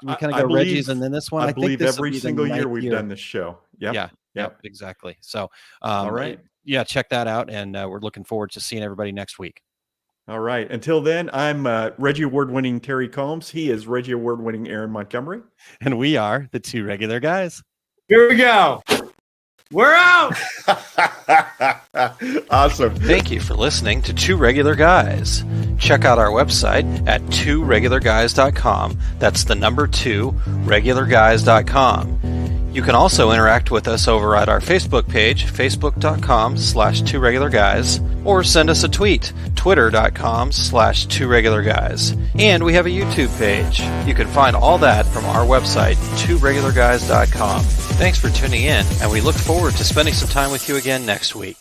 We kind of go Reggie's and then this one. I believe every single year we've done this show. Yep. Yep, exactly. So, all right. Yeah, check that out. And we're looking forward to seeing everybody next week. All right. Until then, I'm Reggie Award-winning Terry Combs. He is Reggie Award-winning Aaron Montgomery. And we are the Two Regular Guys. Here we go. We're out. Awesome. Thank you for listening to Two Regular Guys. Check out our website at tworegularguys.com. That's the number 2, regularguys.com. You can also interact with us over at our Facebook page, facebook.com/tworegularguys, or send us a tweet, twitter.com/tworegularguys. And we have a YouTube page. You can find all that from our website, tworegularguys.com. Thanks for tuning in, and we look forward to spending some time with you again next week.